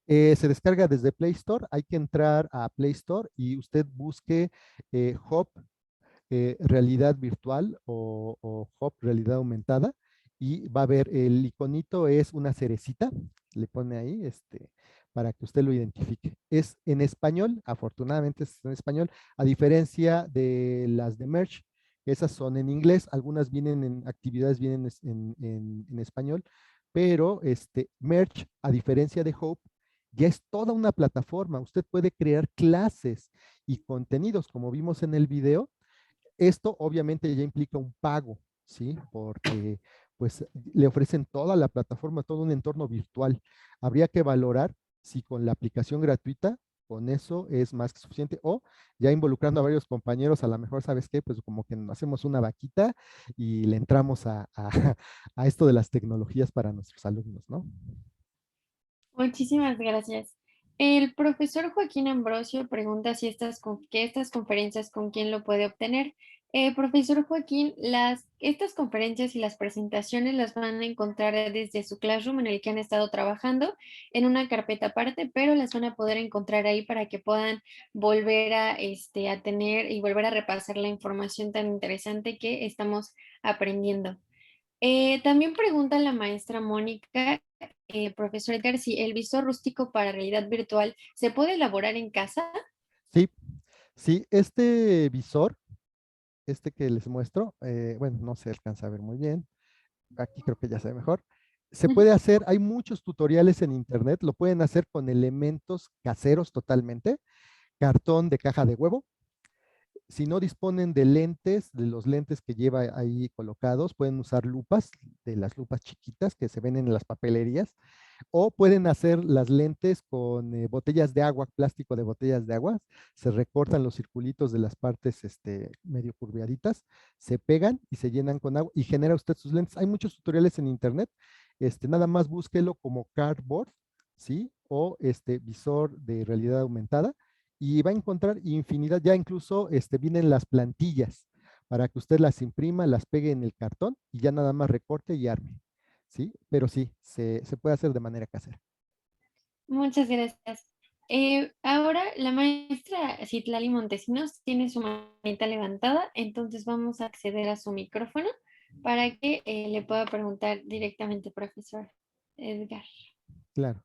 Se descarga desde Play Store, hay que entrar a Play Store y usted busque Hub realidad virtual o Hub realidad aumentada, y va a ver el iconito, es una cerecita, le pone ahí para que usted lo identifique. Es en español, afortunadamente es en español, a diferencia de las de Merge, esas son en inglés, algunas vienen en actividades, vienen en español, pero Merge, a diferencia de Hope, ya es toda una plataforma. Usted puede crear clases y contenidos, como vimos en el video. Esto obviamente ya implica un pago, ¿sí? Porque pues le ofrecen toda la plataforma, todo un entorno virtual. Habría que valorar si con la aplicación gratuita, con eso es más que suficiente, o ya involucrando a varios compañeros, a lo mejor, ¿sabes qué? Pues como que hacemos una vaquita y le entramos a esto de las tecnologías para nuestros alumnos, ¿no? Muchísimas gracias. El profesor Joaquín Ambrosio pregunta si que estas conferencias con quién lo puede obtener. Profesor Joaquín, estas conferencias y las presentaciones las van a encontrar desde su Classroom en el que han estado trabajando en una carpeta aparte, pero las van a poder encontrar ahí para que puedan volver a tener y volver a repasar la información tan interesante que estamos aprendiendo. También pregunta la maestra Mónica, profesor Edgar, si el visor rústico para realidad virtual se puede elaborar en casa. Sí, sí, este visor, que les muestro, bueno, no se alcanza a ver muy bien. Aquí creo que ya se ve mejor. Se puede hacer, hay muchos tutoriales en internet, lo pueden hacer con elementos caseros totalmente, cartón de caja de huevo. Si no disponen de lentes, de los lentes que lleva ahí colocados, pueden usar lupas, de las lupas chiquitas que se ven en las papelerías, o pueden hacer las lentes con botellas de agua, plástico de botellas de agua. Se recortan los circulitos de las partes medio curviaditas, se pegan y se llenan con agua y genera usted sus lentes. Hay muchos tutoriales en internet, nada más búsquelo como cardboard, ¿sí? O visor de realidad aumentada, y va a encontrar infinidad. Ya incluso vienen las plantillas para que usted las imprima, las pegue en el cartón y ya nada más recorte y arme. ¿Sí? Pero sí, se puede hacer de manera casera. Muchas gracias. Ahora la maestra Citlali Montesinos tiene su manita levantada, entonces vamos a acceder a su micrófono para que le pueda preguntar directamente, profesor Edgar. Claro.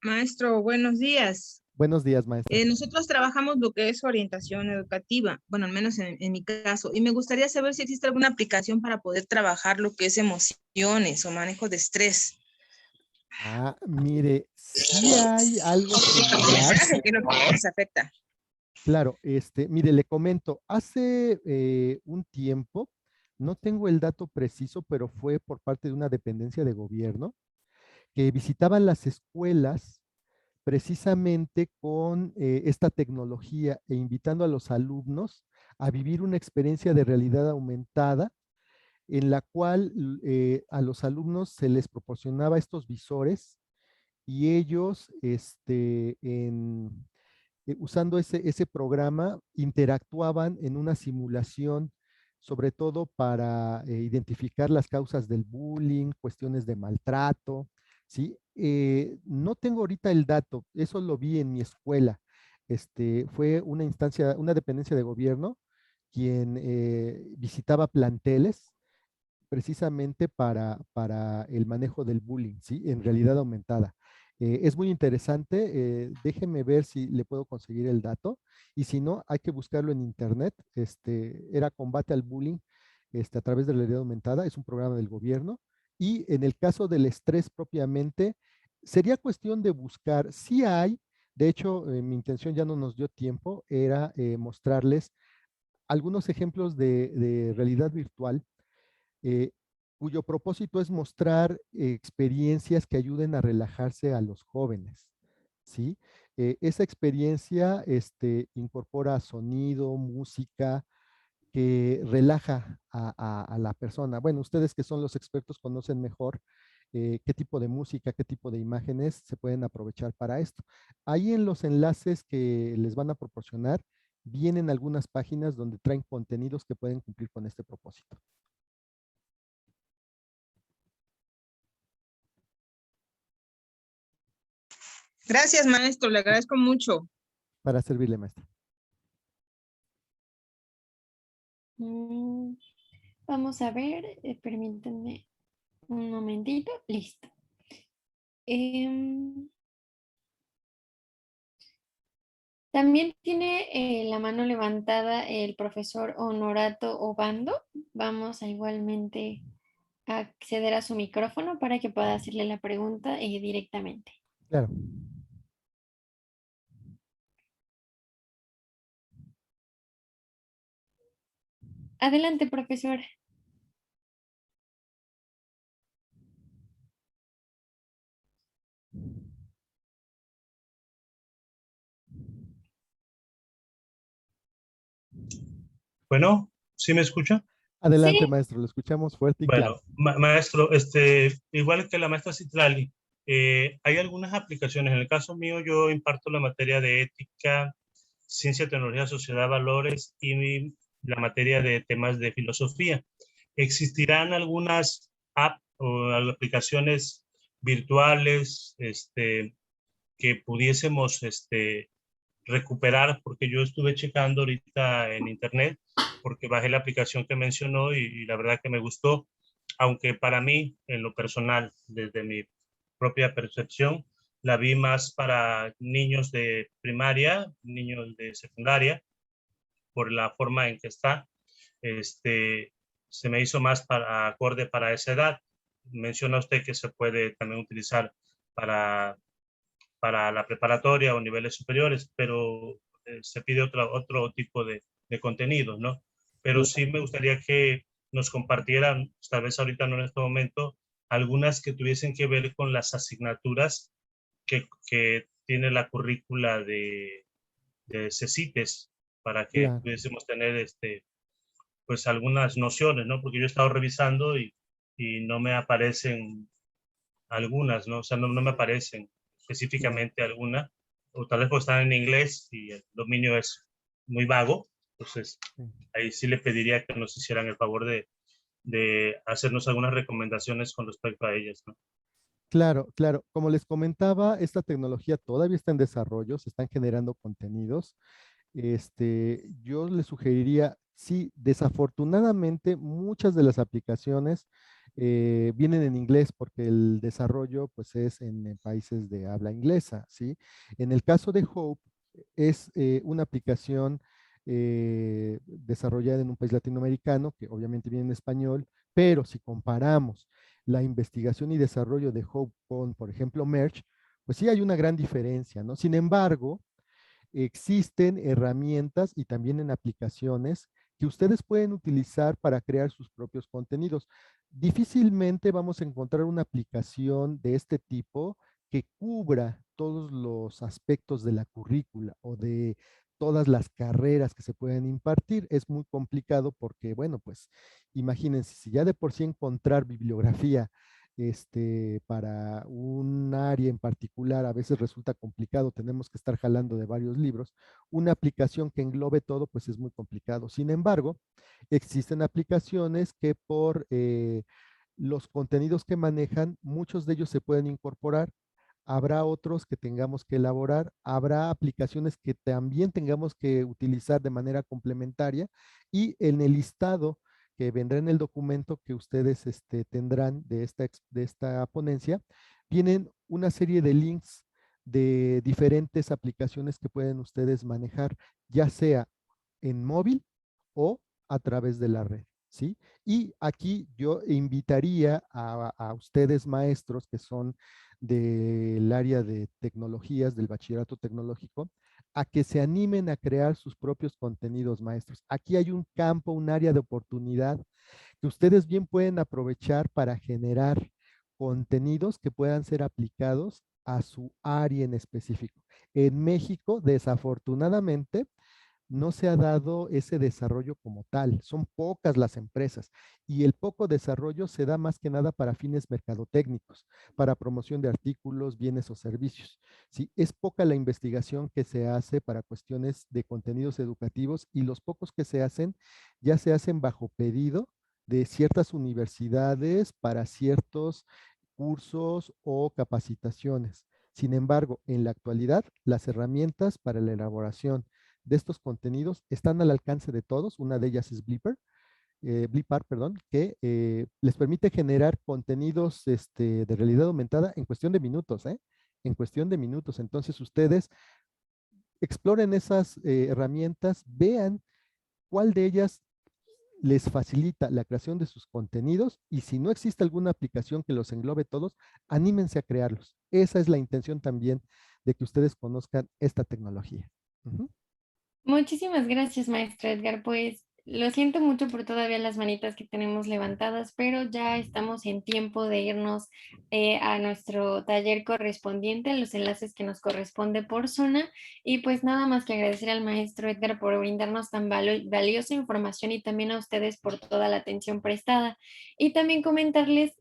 Maestro, buenos días. Buenos días, maestra. Nosotros trabajamos lo que es orientación educativa, bueno, al menos en mi caso, y me gustaría saber si existe alguna aplicación para poder trabajar lo que es emociones o manejo de estrés. Mire, sí hay algo Sí, como similar. mensaje, que no les afecta. Claro, mire, le comento, hace un tiempo, no tengo el dato preciso, pero fue por parte de una dependencia de gobierno que visitaban las escuelas precisamente con esta tecnología e invitando a los alumnos a vivir una experiencia de realidad aumentada en la cual a los alumnos se les proporcionaba estos visores y ellos, usando ese programa, interactuaban en una simulación, sobre todo para identificar las causas del bullying, cuestiones de maltrato, ¿sí? No tengo ahorita el dato, eso lo vi en mi escuela. Fue una instancia, una dependencia de gobierno quien visitaba planteles precisamente para el manejo del bullying, ¿sí? En realidad aumentada. Es muy interesante, déjeme ver si le puedo conseguir el dato y si no, hay que buscarlo en internet. Era Combate al Bullying a través de la realidad aumentada, es un programa del gobierno y en el caso del estrés propiamente, sería cuestión de buscar, si hay, de hecho, mi intención ya no nos dio tiempo, era mostrarles algunos ejemplos de realidad virtual eh, cuyo propósito es mostrar experiencias que ayuden a relajarse a los jóvenes, ¿sí? Esa experiencia incorpora sonido, música, que relaja a la persona. Bueno, ustedes que son los expertos conocen mejor qué tipo de música, qué tipo de imágenes se pueden aprovechar para esto. Ahí en los enlaces que les van a proporcionar, vienen algunas páginas donde traen contenidos que pueden cumplir con este propósito. Gracias, maestro, le agradezco mucho. Para servirle, maestra. Vamos a ver, permítanme un momentito. Listo. También tiene la mano levantada el profesor Honorato Obando. Vamos a igualmente acceder a su micrófono para que pueda hacerle la pregunta directamente. Claro. Adelante, profesor. Bueno, ¿sí me escucha? Adelante, Sí, maestro, lo escuchamos fuerte y claro. Bueno, maestro, igual que la maestra Citlali, hay algunas aplicaciones. En el caso mío, yo imparto la materia de ética, ciencia, tecnología, sociedad, valores y la materia de temas de filosofía. ¿Existirán algunas apps o aplicaciones virtuales que pudiésemos recuperar? Porque yo estuve checando ahorita en internet porque bajé la aplicación que mencionó y la verdad que me gustó, aunque para mí, en lo personal, desde mi propia percepción, la vi más para niños de primaria, niños de secundaria, por la forma en que está. Se me hizo más acorde para esa edad. Menciona usted que se puede también utilizar para, para la preparatoria o niveles superiores, pero se pide otro tipo de contenido, ¿no? Pero sí me gustaría que nos compartieran, tal vez ahorita no en este momento, algunas que tuviesen que ver con las asignaturas que tiene la currícula de CECITES para que Claro. pudiésemos tener pues algunas nociones, ¿no? Porque yo he estado revisando y no me aparecen algunas, ¿no? O sea, no me aparecen específicamente alguna, o tal vez porque están en inglés y el dominio es muy vago. Entonces, ahí sí le pediría que nos hicieran el favor de hacernos algunas recomendaciones con respecto a ellas, ¿no? Claro, claro. Como les comentaba, esta tecnología todavía está en desarrollo, se están generando contenidos. Yo les sugeriría, sí, desafortunadamente muchas de las aplicaciones vienen en inglés porque el desarrollo pues es en países de habla inglesa, ¿sí? En el caso de Hope, es una aplicación desarrollada en un país latinoamericano que obviamente viene en español, Pero si comparamos la investigación y desarrollo de Hope con, por ejemplo, Merge, pues sí hay una gran diferencia, ¿no? Sin embargo, existen herramientas y también en aplicaciones que ustedes pueden utilizar para crear sus propios contenidos. Difícilmente vamos a encontrar una aplicación de este tipo que cubra todos los aspectos de la currícula o de todas las carreras que se pueden impartir. Es muy complicado porque, bueno, pues imagínense, si ya de por sí encontrar bibliografía para un área en particular a veces resulta complicado, tenemos que estar jalando de varios libros, una aplicación que englobe todo, pues es muy complicado. Sin embargo, existen aplicaciones que por los contenidos que manejan, muchos de ellos se pueden incorporar. Habrá otros que tengamos que elaborar, habrá aplicaciones que también tengamos que utilizar de manera complementaria y en el listado que vendrá en el documento que ustedes tendrán de esta ponencia, vienen una serie de links de diferentes aplicaciones que pueden ustedes manejar, ya sea en móvil o a través de la red, ¿sí? Y aquí yo invitaría a ustedes maestros que son del área de tecnologías, del bachillerato tecnológico, a que se animen a crear sus propios contenidos maestros. Aquí hay un campo, un área de oportunidad que ustedes bien pueden aprovechar para generar contenidos que puedan ser aplicados a su área en específico. En México, desafortunadamente, no se ha dado ese desarrollo como tal. Son pocas las empresas y el poco desarrollo se da más que nada para fines mercadotécnicos, para promoción de artículos, bienes o servicios. Sí, es poca la investigación que se hace para cuestiones de contenidos educativos y los pocos que se hacen ya se hacen bajo pedido de ciertas universidades para ciertos cursos o capacitaciones. Sin embargo, en la actualidad, las herramientas para la elaboración de estos contenidos están al alcance de todos. Una de ellas es Blipar, perdón, que les permite generar contenidos de realidad aumentada en cuestión de minutos, ¿eh? En cuestión de minutos. Entonces ustedes exploren esas herramientas, vean cuál de ellas les facilita la creación de sus contenidos y si no existe alguna aplicación que los englobe todos, anímense a crearlos. Esa es la intención también de que ustedes conozcan esta tecnología. Ujú. Muchísimas gracias, maestro Edgar. Pues lo siento mucho por todavía las manitas que tenemos levantadas, pero ya estamos en tiempo de irnos a nuestro taller correspondiente, los enlaces que nos corresponde por zona. Y pues nada más que agradecer al maestro Edgar por brindarnos tan valiosa información y también a ustedes por toda la atención prestada. Y también comentarles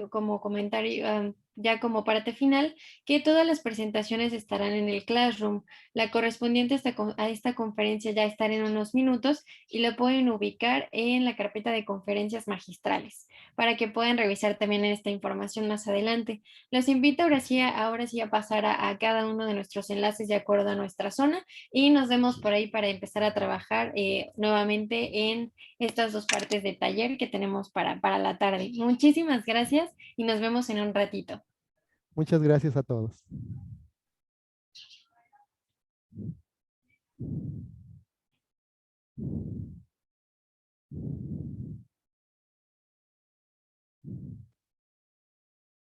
como comentario, ya como parte final, que todas las presentaciones estarán en el Classroom. La correspondiente a esta conferencia ya estará en unos minutos y lo pueden ubicar en la carpeta de conferencias magistrales para que puedan revisar también esta información más adelante. Los invito ahora sí a pasar a cada uno de nuestros enlaces de acuerdo a nuestra zona y nos vemos por ahí para empezar a trabajar nuevamente en estas dos partes de taller que tenemos para la tarde. Muchísimas gracias y nos vemos en un ratito. Muchas gracias a todos.